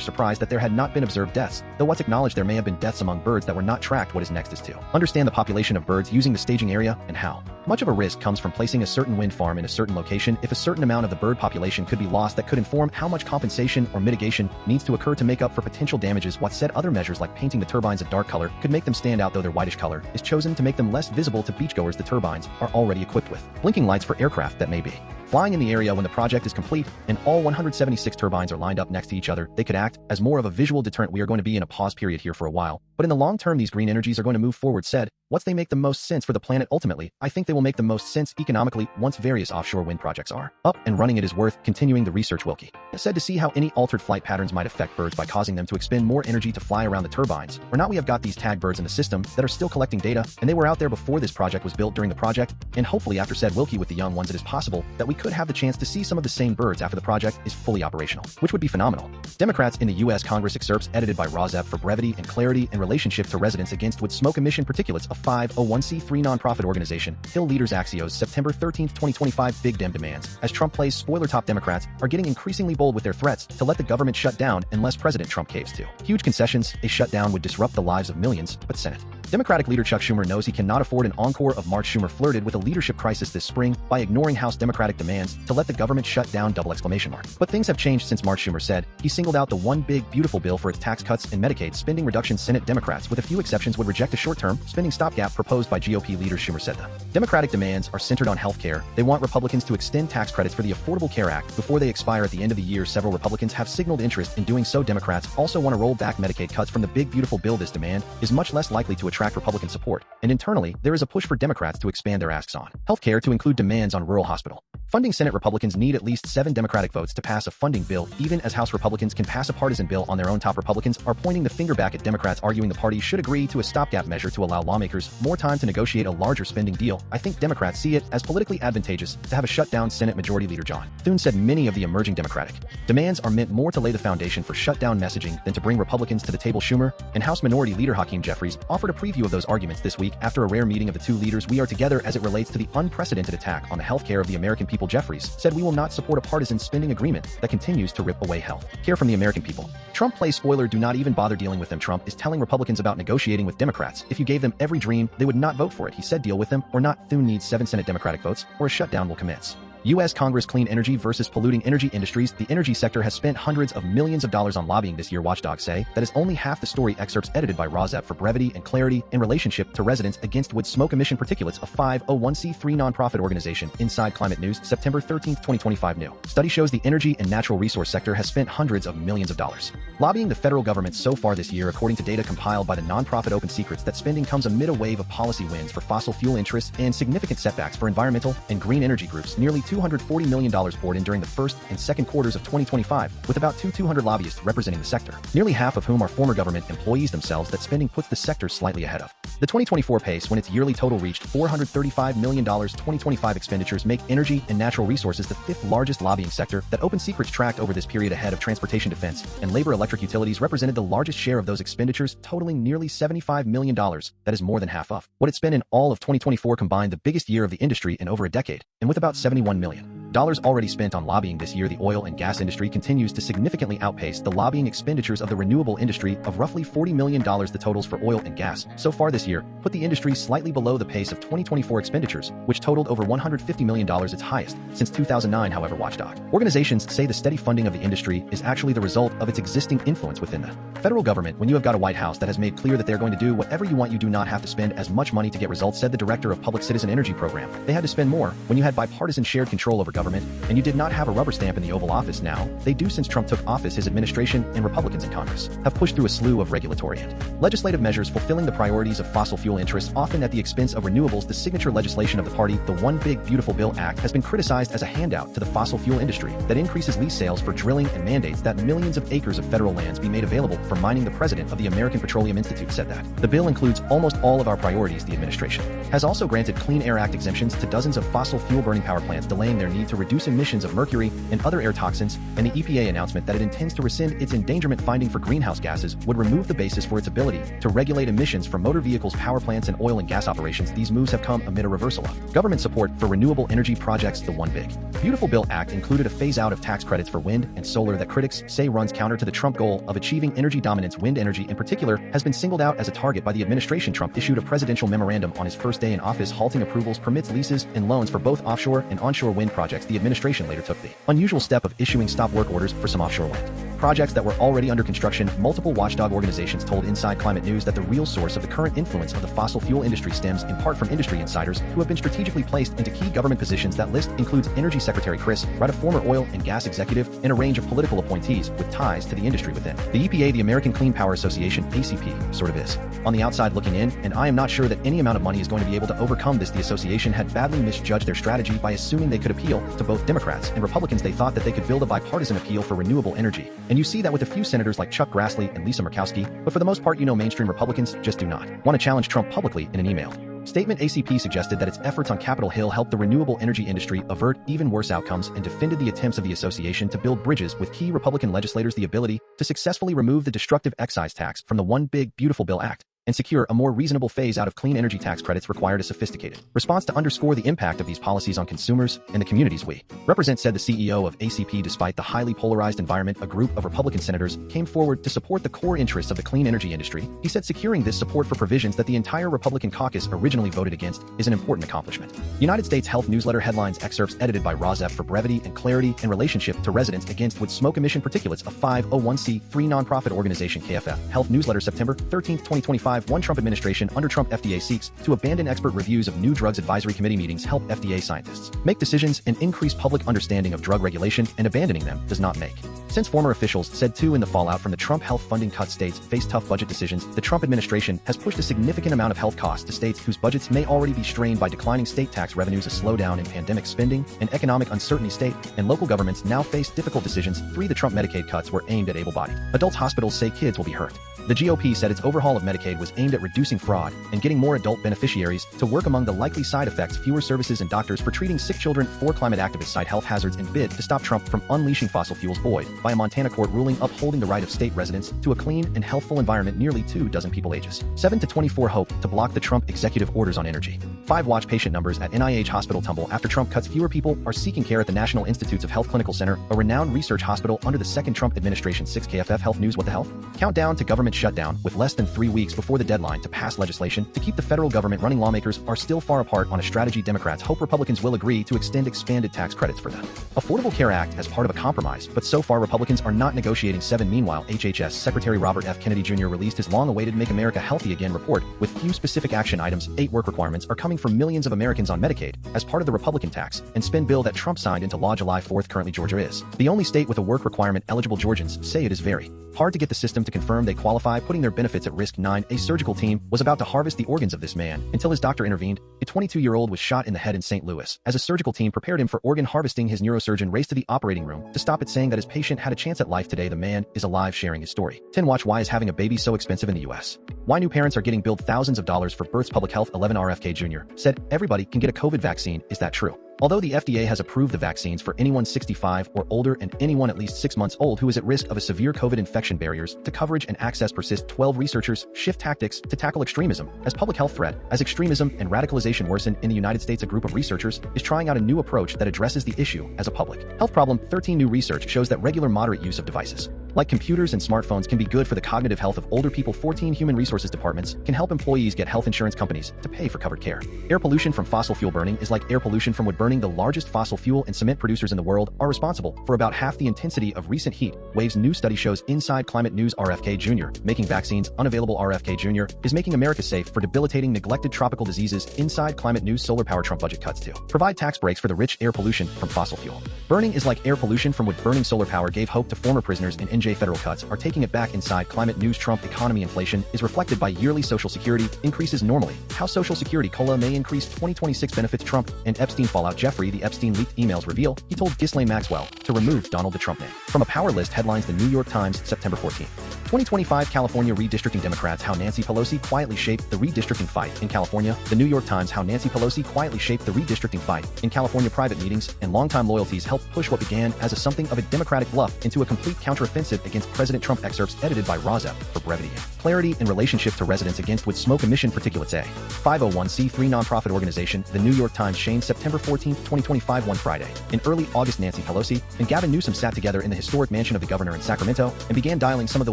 Speaker 1: surprised that there had not been observed deaths, though Watts acknowledged there may have been deaths among birds that were not tracked. What is next is to understand the population of birds using the staging area and how much of a risk comes from placing a certain wind farm in a certain location. If a certain amount of the bird population could be lost, that could inform how much compensation or mitigation needs to occur to make up for potential damages. Watts said other measures like painting the turbines a dark color could make them stand out, though their whitish color is chosen to make them less visible to beachgoers. The turbines are already equipped with blinking lights for aircraft that may be flying in the area. When the project is complete and all 176 turbines are lined up next to each other, they could act as more of a visual deterrent. We are going to be in a pause period here for a while, but in the long term, these green energies are going to move forward. Said Watts they make the most sense for the planet. Ultimately, I think they will make the most sense economically once various offshore wind projects are up and running. It is worth continuing the research. Wilkie said to see how any altered flight patterns might affect birds by causing them to expend more energy to fly around the turbines or not. We have got these tag birds in the system that are still collecting data, and they were out there before this project was built. During the project, and hopefully after, said Wilkie, with the young ones, it is possible that we could have the chance to see some of the same birds after the project is fully operational, which would be phenomenal. Democrats in the U.S. Congress. Excerpts edited by Rozep for brevity and clarity in relationship to residents against wood smoke emission particulates. A 501c3 nonprofit organization. Hill Leaders. Axios, September 13, 2025. Big Dem demands. As Trump plays spoiler, top Democrats are getting increasingly bold with their threats to let the government shut down unless President Trump caves to huge concessions. A shutdown would disrupt the lives of millions, but Senate Democratic leader Chuck Schumer knows he cannot afford an encore of March. Schumer flirted with a leadership crisis this spring by ignoring House Democratic demands to let the government shut down. But things have changed since March. Schumer said he singled out the one big beautiful bill for its tax cuts and Medicaid spending reduction. Senate Democrats, with a few exceptions, would reject a short-term spending stopgap proposed by GOP leaders. Schumer said the Democratic demands are centered on health care. They want Republicans to extend tax credits for the Affordable Care Act before they expire at the end of the year. Several Republicans have signaled interest in doing so. Democrats also want to roll back Medicaid cuts from the big beautiful bill. This demand is much less likely to attract Republican support, and internally there is a push for Democrats to expand their asks on health care to include demands on rural hospital funding. Senate Republicans need at least 7 Democratic votes to pass a funding bill, even as House Republicans can pass a partisan bill on their own. Top Republicans are pointing the finger back at Democrats, arguing the party should agree to a stopgap measure to allow lawmakers more time to negotiate a larger spending deal. I think Democrats see it as politically advantageous to have a shutdown. Senate Majority Leader John Thune said many of the emerging Democratic demands are meant more to lay the foundation for shutdown messaging than to bring Republicans to the table. Schumer and House Minority Leader Hakeem Jeffries offered a preview of those arguments this week after a rare meeting of the two leaders. We are together as it relates to the unprecedented attack on the health care of the American people. Jeffries said we will not support a partisan spending agreement that continues to rip away health care from the American people. Trump plays spoiler. Do not even bother dealing with them. Trump is telling Republicans about negotiating with Democrats. If you gave them every dream, they would not vote for it. He said deal with them or not. Thune needs 7 Senate Democratic votes or a shutdown will commence. U.S. Congress. Clean energy versus polluting energy industries. The energy sector has spent hundreds of millions of dollars on lobbying this year. Watchdogs say that is only half the story. Excerpts edited by Rozep for brevity and clarity in relationship to residents against wood smoke emission particulates. A 501c3 nonprofit organization. Inside Climate News, September 13, 2025. New study shows the energy and natural resource sector has spent hundreds of millions of dollars lobbying the federal government so far this year. According to data compiled by the nonprofit Open Secrets, that spending comes amid a wave of policy wins for fossil fuel interests and significant setbacks for environmental and green energy groups. Nearly $240 million poured in during the first and second quarters of 2025, with about 200 lobbyists representing the sector, nearly half of whom are former government employees themselves. That spending puts the sector slightly ahead of the 2024 pace when its yearly total reached $435 million. 2025 expenditures make energy and natural resources the 5th largest lobbying sector that Open Secrets tracked over this period, ahead of transportation, defense, and labor. Electric utilities represented the largest share of those expenditures, totaling nearly $75 million. That is more than half of what it spent in all of 2024 combined, the biggest year of the industry in over a decade, and with about $71 million already spent on lobbying this year. The oil and gas industry continues to significantly outpace the lobbying expenditures of the renewable industry of roughly $40 million. The totals for oil and gas so far this year put the industry slightly below the pace of 2024 expenditures, which totaled over $150 million, its highest since 2009. However, watchdog organizations say the steady funding of the industry is actually the result of its existing influence within the federal government. When you have got a White House that has made clear that they're going to do whatever you want, you do not have to spend as much money to get results, said the director of Public Citizen Energy Program. They had to spend more when you had bipartisan shared control over government. government, and you did not have a rubber stamp in the Oval Office now, they do since Trump took office. His administration and Republicans in Congress have pushed through a slew of regulatory and legislative measures fulfilling the priorities of fossil fuel interests, often at the expense of renewables. The signature legislation of the party, the One Big Beautiful Bill Act, has been criticized as a handout to the fossil fuel industry that increases lease sales for drilling and mandates that millions of acres of federal lands be made available for mining. The president of the American Petroleum Institute said that the bill includes almost all of our priorities. The administration has also granted Clean Air Act exemptions to dozens of fossil fuel burning power plants, delaying their need to reduce emissions of mercury and other air toxins, and the EPA announcement that it intends to rescind its endangerment finding for greenhouse gases would remove the basis for its ability to regulate emissions from motor vehicles, power plants, and oil and gas operations. These moves have come amid a reversal of government support for renewable energy projects. The One Big Beautiful Bill Act included a phase-out of tax credits for wind and solar that critics say runs counter to the Trump goal of achieving energy dominance. Wind energy, in particular, has been singled out as a target by the administration. Trump issued a presidential memorandum on his first day in office halting approvals, permits, leases, and loans for both offshore and onshore wind projects. The administration later took the unusual step of issuing stop work orders for some offshore wind projects that were already under construction. Multiple watchdog organizations told Inside Climate News that the real source of the current influence of the fossil fuel industry stems in part from industry insiders who have been strategically placed into key government positions. That list includes Energy Secretary Chris Wright, a former oil and gas executive, and a range of political appointees with ties to the industry within the EPA. The American Clean Power Association, ACP, sort of is on the outside looking in, and I am not sure that any amount of money is going to be able to overcome this. The association had badly misjudged their strategy by assuming they could appeal to both Democrats and Republicans. They thought that they could build a bipartisan appeal for renewable energy, and you see that with a few senators like Chuck Grassley and Lisa Murkowski, but for the most part, mainstream Republicans just do not want to challenge Trump publicly. In an email statement, ACP suggested that its efforts on Capitol Hill helped the renewable energy industry avert even worse outcomes and defended the attempts of the association to build bridges with key Republican legislators. The ability to successfully remove the destructive excise tax from the One Big Beautiful Bill Act and secure a more reasonable phase-out of clean energy tax credits required a sophisticated response to underscore the impact of these policies on consumers and the communities we represent, said the CEO of ACP. Despite the highly polarized environment, a group of Republican senators came forward to support the core interests of the clean energy industry. He said securing this support for provisions that the entire Republican caucus originally voted against is an important accomplishment. United States Health Newsletter headlines, excerpts edited by Rozef for brevity and clarity in relationship to residents against wood smoke emission particulates. A 501c3 nonprofit organization, KFF Health Newsletter, September 13, 2025. One Trump administration under Trump FDA seeks to abandon expert reviews of new drugs. Advisory committee meetings help FDA scientists make decisions and increase public understanding of drug regulation, and abandoning them does not make sense, former officials said. Too, in the fallout from the Trump health funding cuts, states face tough budget decisions. The Trump administration has pushed a significant amount of health costs to states whose budgets may already be strained by declining state tax revenues, a slowdown in pandemic spending, and economic uncertainty. State and local governments now face difficult decisions. 3. The Trump Medicaid cuts were aimed at able-bodied adults. Hospitals say kids will be hurt. The GOP said its overhaul of Medicaid was aimed at reducing fraud and getting more adult beneficiaries to work. Among the likely side effects, fewer services and doctors for treating sick children. 4. Climate activists cite health hazards in bid to stop Trump from unleashing fossil fuels, buoyed by a Montana court ruling upholding the right of state residents to a clean and healthful environment. Nearly 2 dozen people ages 7 to 24 hope to block the Trump executive orders on energy. 5. Watch patient numbers at NIH hospital tumble after Trump cuts. Fewer people are seeking care at the National Institutes of Health Clinical Center, a renowned research hospital under the second Trump administration. 6. KFF Health News, what the health? Countdown to government shutdown. With less than 3 weeks before the deadline to pass legislation to keep the federal government running, lawmakers are still far apart on a strategy. Democrats hope Republicans will agree to extend expanded tax credits for the Affordable Care Act as part of a compromise, but so far Republicans are not negotiating. 7. Meanwhile, HHS Secretary Robert F. Kennedy Jr. released his long-awaited Make America Healthy Again report with few specific action items. 8. Work requirements are coming for millions of Americans on Medicaid as part of the Republican tax and spend bill that Trump signed into law July 4th. Currently, Georgia is the only state with a work requirement. Eligible Georgians say it is very hard to get the system to confirm they qualify, putting their benefits at risk. 9. A surgical team was about to harvest the organs of this man until his doctor intervened. A 22-year-old was shot in the head in St. Louis. As a surgical team prepared him for organ harvesting, his neurosurgeon raced to the operating room to stop it, saying that his patient had a chance at life. Today, the man is alive, sharing his story. 10. Watch why is having a baby so expensive in the U.S. Why new parents are getting billed thousands of dollars for births. Public Health. 11. RFK Jr. said everybody can get a COVID vaccine. Is that true? Although the FDA has approved the vaccines for anyone 65 or older and anyone at least 6 months old who is at risk of a severe COVID infection, barriers to coverage and access persist. 12. Researchers shift tactics to tackle extremism as public health threat. As extremism and radicalization worsen in the United States, a group of researchers is trying out a new approach that addresses the issue as a public health problem. 13. New research shows that regular moderate use of devices Like computers and smartphones can be good for the cognitive health of older people, 14 human resources departments can help employees get health insurance companies to pay for covered care. Air pollution from fossil fuel burning is like air pollution from wood burning. The largest fossil fuel and cement producers in the world are responsible for about half the intensity of recent heat waves. New study shows. Inside Climate News. RFK Jr. making vaccines unavailable. RFK Jr. is making America safe for debilitating neglected tropical diseases. Inside Climate News. Solar power. Trump budget cuts to provide tax breaks for the rich. Air pollution from fossil fuel burning is like air pollution from wood burning. Solar power gave hope to former prisoners in NJ. Federal cuts are taking it back. Inside Climate News. Trump economy. Inflation is reflected by yearly Social Security increases. Normally, how Social Security COLA may increase 2026 benefits. Trump and Epstein fallout. Jeffrey, the Epstein leaked emails reveal he told Ghislaine Maxwell to remove Donald the Trump name from a power list. Headlines. The New York Times, September 14th. 2025 California redistricting. Democrats how Nancy Pelosi quietly shaped the redistricting fight in California. The New York Times. How Nancy Pelosi quietly shaped the redistricting fight in California. Private meetings and longtime loyalties helped push what began as something of a Democratic bluff into a complete counteroffensive against President Trump. Excerpts edited by Rozep for brevity and clarity in relationship to residents against with smoke emission particulates. A 501c3 nonprofit organization. The New York Times. Shane, September 14th, 2025. One Friday in early August, Nancy Pelosi and Gavin Newsom sat together in the historic mansion of the governor in Sacramento and began dialing some of the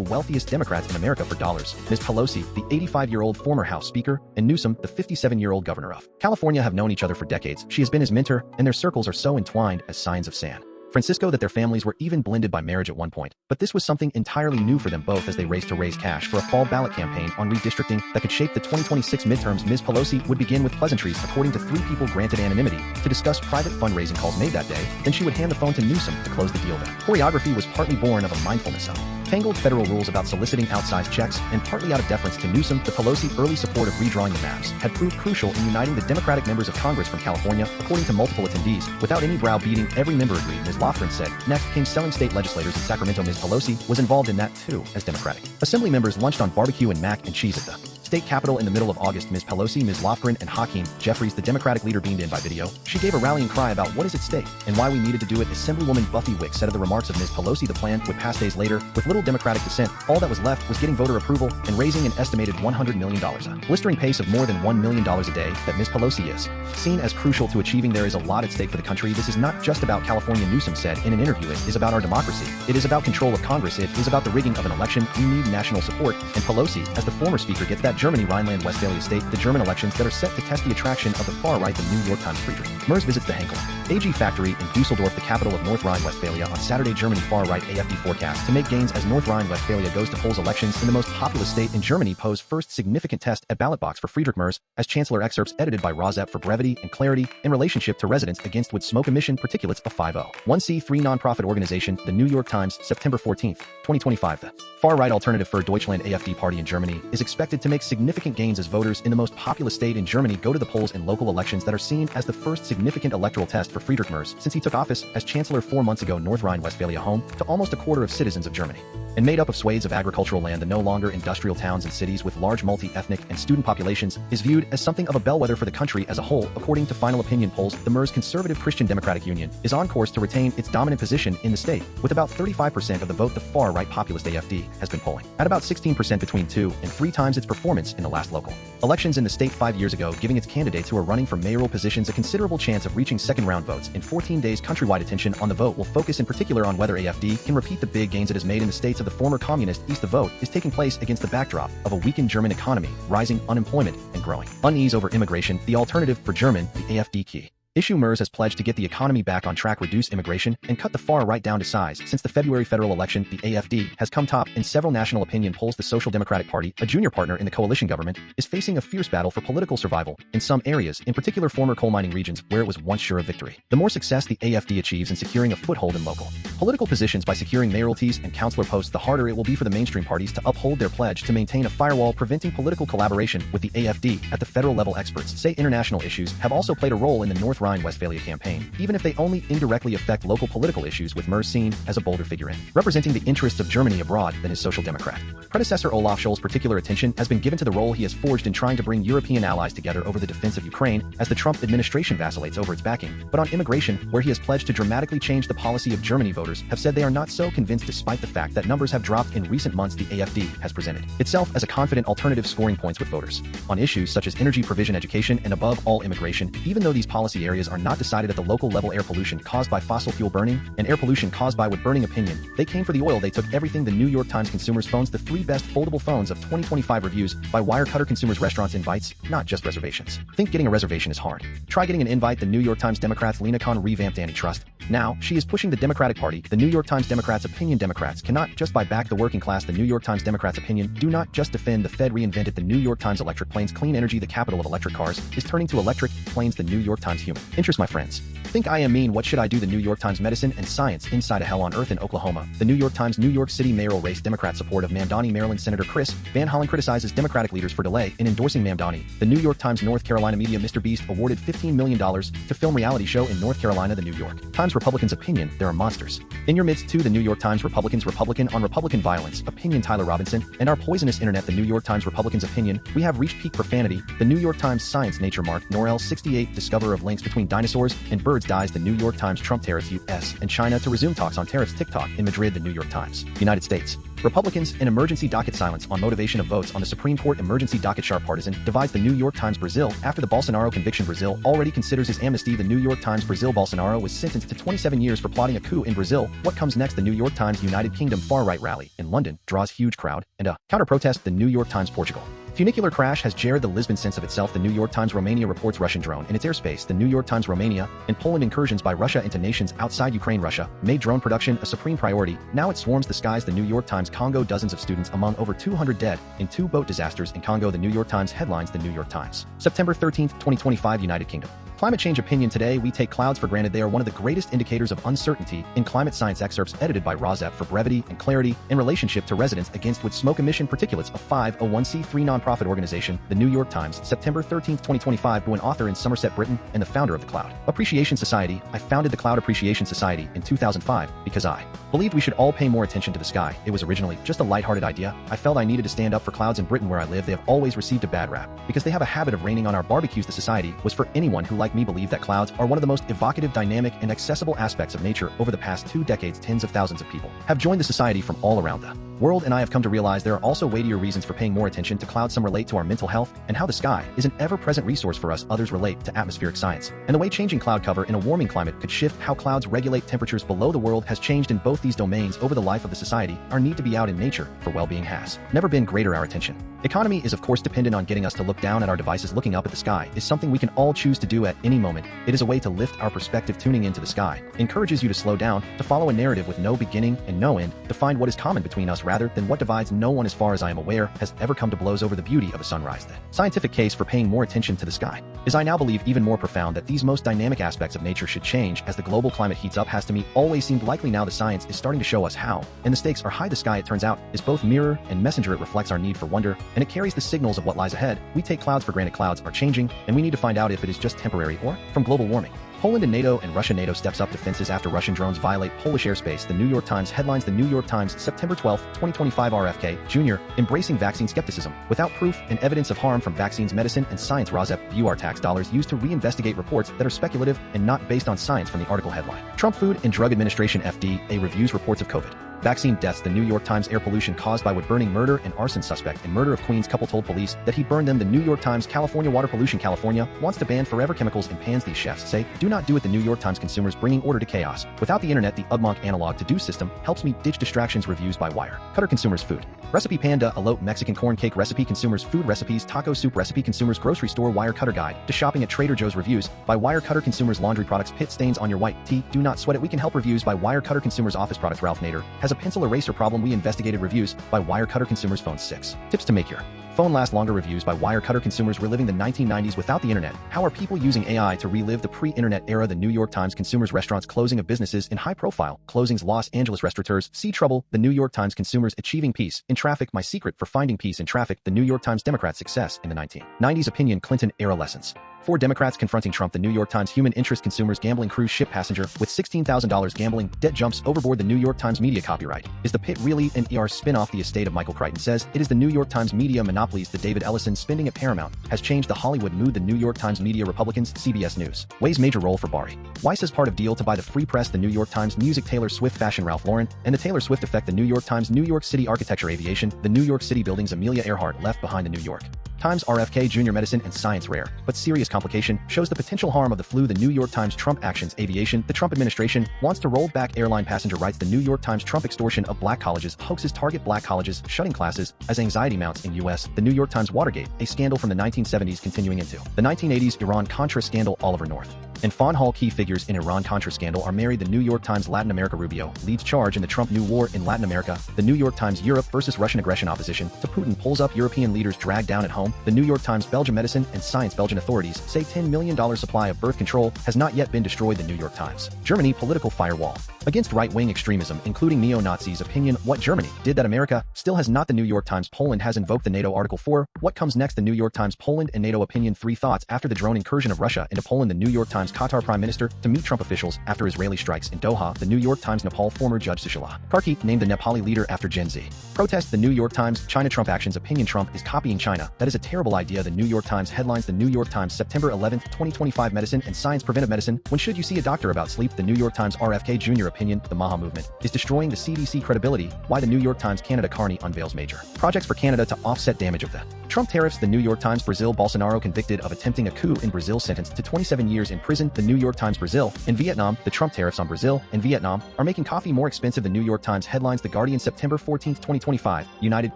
Speaker 1: wealthiest Democrats in America for dollars. Ms. Pelosi, the 85-year-old former House Speaker, and Newsom, the 57-year-old governor of California, have known each other for decades. She has been his mentor, and their circles are so entwined as signs of San Francisco that their families were even blended by marriage at one point. But this was something entirely new for them both as they raced to raise cash for a fall ballot campaign on redistricting that could shape the 2026 midterms. Ms. Pelosi would begin with pleasantries, according to 3 people granted anonymity, to discuss private fundraising calls made that day. Then she would hand the phone to Newsom to close the deal. That choreography was partly born of a mindfulness of tangled federal rules about soliciting outsized checks, and partly out of deference to Newsom. The Pelosi early support of redrawing the maps had proved crucial in uniting the Democratic members of Congress from California, according to multiple attendees. Without any browbeating, every member agreed. Ms. Lofgren said. Next came selling state legislators in Sacramento. Ms. Pelosi was involved in that too, as Democratic Assembly members lunched on barbecue and mac and cheese at the state capitol in the middle of August. Ms. Pelosi, Ms. Lofgren, and Hakeem Jeffries, the Democratic leader, beamed in by video. She gave a rallying cry about what is at stake and why we needed to do it. Assemblywoman Buffy Wicks said of the remarks of Ms. Pelosi the plan would pass days later with little Democratic dissent. All that was left was getting voter approval and raising an estimated $100 million, a blistering pace of more than $1 million a day that Ms. Pelosi is seen as crucial to achieving. There is a lot at stake for the country. This is not just about California, Newsom said in an interview. It is about our democracy. It is about control of Congress. It is about the rigging of an election. We need national support. And Pelosi, as the former speaker, gets that. Germany, Rhineland-Westphalia state, the German elections that are set to test the attraction of the far right. The New York Times. Friedrich Merz visits the Henkel AG factory in Dusseldorf, the capital of North Rhine-Westphalia, on Saturday. Germany far right AfD forecast to make gains as North Rhine-Westphalia goes to polls. Elections in the most populous state in Germany pose first significant test at ballot box for Friedrich Merz as Chancellor. Excerpts edited by Rozep for brevity and clarity in relationship to residents against wood smoke emission particulates. A 501c3 nonprofit organization. The New York Times, September 14th, 2025. The far-right Alternative für Deutschland AfD party in Germany is expected to make significant gains as voters in the most populous state in Germany go to the polls in local elections that are seen as the first significant electoral test for Friedrich Merz since he took office as Chancellor 4 months ago. North Rhine-Westphalia, home to almost a quarter of citizens of Germany and made up of swathes of agricultural land, the no longer industrial towns and cities with large multi-ethnic and student populations, is viewed as something of a bellwether for the country as a whole. According to final opinion polls, the Merz Conservative Christian Democratic Union is on course to retain its dominant position in the state, with about 35% of the vote. The far-right populist AfD has been polling at about 16%, between 2 and 3 times its performance in the last local elections in the state 5 years ago, giving its candidates who are running for mayoral positions a considerable chance of reaching second-round votes. In 14 days, countrywide attention on the vote will focus in particular on whether AfD can repeat the big gains it has made in the states of the former communist East. The vote is taking place against the backdrop of a weakened German economy, rising unemployment, and growing unease over immigration. The Alternative for German, the AfD key issue. Merz has pledged to get the economy back on track, reduce immigration, and cut the far right down to size. Since the February federal election, the AfD has come top in several national opinion polls. The Social Democratic Party, a junior partner in the coalition government, is facing a fierce battle for political survival in some areas, in particular former coal mining regions where it was once sure of victory. The more success the AfD achieves in securing a foothold in local political positions by securing mayoralties and councillor posts, the harder it will be for the mainstream parties to uphold their pledge to maintain a firewall preventing political collaboration with the AfD at the federal level. Experts say international issues have also played a role in the North Rhine-Westphalia campaign, even if they only indirectly affect local political issues, with Merz seen as a bolder figure in representing the interests of Germany abroad than his social democrat predecessor Olaf Scholz. Particular attention has been given to the role he has forged in trying to bring European allies together over the defense of Ukraine as the Trump administration vacillates over its backing. But on immigration, where he has pledged to dramatically change the policy of Germany, voters have said they are not so convinced, despite the fact that numbers have dropped in recent months. The AfD has presented itself as a confident alternative, scoring points with voters on issues such as energy provision, education, and above all immigration. Even though these policy areas areas are not decided at the local level. Air pollution caused by fossil fuel burning and air pollution caused by wood burning. Opinion. They came for the oil, they took everything. The New York Times Consumers Phones, the 3 best foldable phones of 2025 reviews by Wirecutter. Consumers Restaurants invites, not just reservations. Think getting a reservation is hard. Try getting an invite. The New York Times Democrats. Lena Khan revamped antitrust. Now, she is pushing the Democratic Party. The New York Times Democrats opinion. Democrats cannot just buy back the working class. The New York Times Democrats opinion. Do not just defend the Fed. Reinvented. The New York Times electric planes. Clean energy, the capital of electric cars, is turning to electric planes. The New York Times human interest. My friends, think I am mean. What should I do? The New York Times medicine and science. Inside a hell on earth in Oklahoma. The New York Times. New York City mayoral race. Democrat support of Mamdani. Maryland Senator Chris Van Hollen criticizes Democratic leaders for delay in endorsing Mamdani. The New York Times. North Carolina media. Mr. Beast awarded $15 million to film reality show in North Carolina. The New York Times. Republicans opinion. There are monsters in your midst too. The New York Times. Republicans. Republican on Republican violence. Opinion. Tyler Robinson and our poisonous internet. The New York Times. Republicans opinion. We have reached peak profanity. The New York Times. Science. Nature. Mark Norrell 68. Discoverer of links between dinosaurs and birds dies. The New York Times. Trump tariffs U.S. and China to resume talks on tariffs. TikTok in Madrid. The New York Times. United States. Republicans, an emergency docket. Silence on motivation of votes on the Supreme Court. Emergency docket. Sharp partisan divides. The New York Times. Brazil, after the Bolsonaro conviction. Brazil already considers his amnesty. The New York Times. Brazil. Bolsonaro was sentenced to 27 years for plotting a coup in Brazil. What comes next? The New York Times. United Kingdom far-right rally in London draws huge crowd and a counter-protest. The New York Times. Portugal. Funicular crash has jarred the Lisbon sense of itself. The New York Times. Romania reports Russian drone in its airspace. The New York Times. Romania and Poland. Incursions by Russia into nations outside Ukraine. Russia made drone production a supreme priority. Now it swarms the skies. The New York Times. Congo. Dozens of students among over 200 dead in 2 boat disasters in Congo. The New York Times. Headlines. The New York Times. September 13th, 2025. United Kingdom. Climate change opinion. Today we take clouds for granted. They are one of the greatest indicators of uncertainty in climate science. Excerpts edited by Rozep for brevity and clarity in relationship to residents against wood smoke emission particulates. A 501c3 nonprofit organization. The New York Times. September 13th, 2025. An author in Somerset, Britain, and the founder of the Cloud Appreciation Society. I founded the Cloud Appreciation Society in 2005 because I believed we should all pay more attention to the sky. It was originally just a lighthearted idea. I felt I needed to stand up for clouds. In Britain, where I live, they have always received a bad rap because they have a habit of raining on our barbecues. The society was for anyone who, like me, believed that clouds are one of the most evocative, dynamic, and accessible aspects of nature. Over the past 2 decades, tens of thousands of people have joined the society from all around the world, and I have come to realize there are also weightier reasons for paying more attention to clouds. Some relate to our mental health and how the sky is an ever-present resource for us. Others relate to atmospheric science and the way changing cloud cover in a warming climate could shift how clouds regulate temperatures below. The world has changed in both these domains over the life of the society. Our need to be out in nature for well-being has never been greater. Our attention economy is of course dependent on getting us to look down at our devices. Looking up at the sky is something we can all choose to do at any moment. It is a way to lift our perspective. Tuning into the sky encourages you to slow down, to follow a narrative with no beginning and no end, to find what is common between us rather than what divides. No one, as far as I am aware, has ever come to blows over the beauty of a sunrise. The scientific case for paying more attention to the sky is, I now believe, even more profound. That these most dynamic aspects of nature should change as the global climate heats up has to me always seemed likely. Now the science is starting to show us how, and the stakes are high. The sky, it turns out, is both mirror and messenger. It reflects our need for wonder, and it carries the signals of what lies ahead. We take clouds for granted. Clouds are changing, and we need to find out if it is just temporary or from global warming. Poland and NATO and Russia. NATO steps up defenses after Russian drones violate Polish airspace. The New York Times. Headlines. The New York Times. September 12, 2025. RFK Jr. embracing vaccine skepticism. Without proof and evidence of harm from vaccines, medicine, and science. Rozep view our tax dollars used to reinvestigate reports that are speculative and not based on science. From the article headline. Trump Food and Drug Administration FDA reviews reports of COVID vaccine deaths. The New York Times. Air pollution caused by wood burning. Murder and arson. Suspect in murder of Queens couple told police that he burned them. The New York Times. California water pollution. California wants to ban forever chemicals in pans. These chefs say do not do it. The New York Times. Consumers bringing order to chaos. Without the internet, the UDMONK analog to-do system helps me ditch distractions. Reviews by Wirecutter. Consumers food recipe. Panda elote Mexican corn cake recipe. Consumers food recipes. Taco soup recipe. Consumers grocery store. Wirecutter guide to shopping at Trader Joe's. Reviews by Wirecutter. Consumers laundry products. Pit stains on your white tee, do not sweat it, we can help. Reviews by Wirecutter. Consumers office products. Ralph Nader has a pencil eraser problem, we investigated. Reviews by Wirecutter. Consumers phone 6 tips to make your phone last longer. Reviews by Wirecutter. Consumers reliving the 1990s without the internet. How are people using AI to relive the pre-internet era? The New York Times. Consumers restaurants closing of businesses in high-profile closings. Los Angeles restaurateurs see trouble. The New York Times. Consumers achieving peace in traffic. My secret for finding peace in traffic. The New York Times. Democrats' success in the 1990s. Opinion. Clinton era lessons. 4 Democrats confronting Trump. The New York Times. Human interest. Consumers gambling cruise ship passenger with $16,000 gambling debt jumps overboard. The New York Times. Media copyright. Is the Pit really an ER spin-off? The estate of Michael Crichton says it is. The New York Times. Media monopolies. The David Ellison spending at Paramount has changed the Hollywood mood. The New York Times. Media Republicans. CBS News weighs major role for Bari Weiss as part of deal to buy the Free Press. The New York Times. Music. Taylor Swift. Fashion. Ralph Lauren and the Taylor Swift effect. The New York Times. New York City architecture. Aviation. The New York City buildings. Amelia Earhart left behind. The New York Times. RFK Jr. medicine and science. Rare but serious complication shows the potential harm of the flu. The New York Times Trump actions aviation. The Trump administration wants to roll back airline passenger rights. The New York Times Trump extortion of black colleges. Hoaxes target black colleges, shutting classes as anxiety mounts in U.S. The New York Times Watergate, a scandal from the 1970s continuing into the 1980s. Iran-Contra scandal. Oliver North and Fawn Hall, key figures in Iran-Contra scandal, are married. The New York Times Latin America. Rubio leads charge in the Trump new war in Latin America. The New York Times Europe versus Russian aggression. Opposition to Putin pulls up. European leaders dragged down at home. The New York Times Belgium medicine and science. Belgian authorities say $10 million supply of birth control has not yet been destroyed. The New York Times Germany political firewall against right-wing extremism, including neo-Nazis. Opinion: what Germany did that America still has not. The New York Times Poland has invoked the NATO Article 4. What comes next? The New York Times Poland and NATO. Opinion: 3 thoughts after the drone incursion of Russia into Poland. The New York Times Qatar Prime Minister to meet Trump officials after Israeli strikes in Doha. The New York Times Nepal former Judge Sushila Karki named the Nepali leader after Gen Z protest. The New York Times China Trump actions. Opinion: Trump is copying China. That is a terrible idea. The New York Times headlines. The New York Times September 11th, 2025 medicine and science. Preventive medicine. When should you see a doctor about sleep? The New York Times RFK Jr. Opinion: the Maha movement is destroying the CDC credibility. Why? The New York Times Canada Carney unveils major projects for Canada to offset damage of the Trump tariffs. The New York Times Brazil Bolsonaro convicted of attempting a coup in Brazil sentenced to 27 years in prison. The New York Times Brazil and Vietnam. The Trump tariffs on Brazil and Vietnam are making coffee more expensive. The New York Times headlines. The Guardian September 14th, 2025 United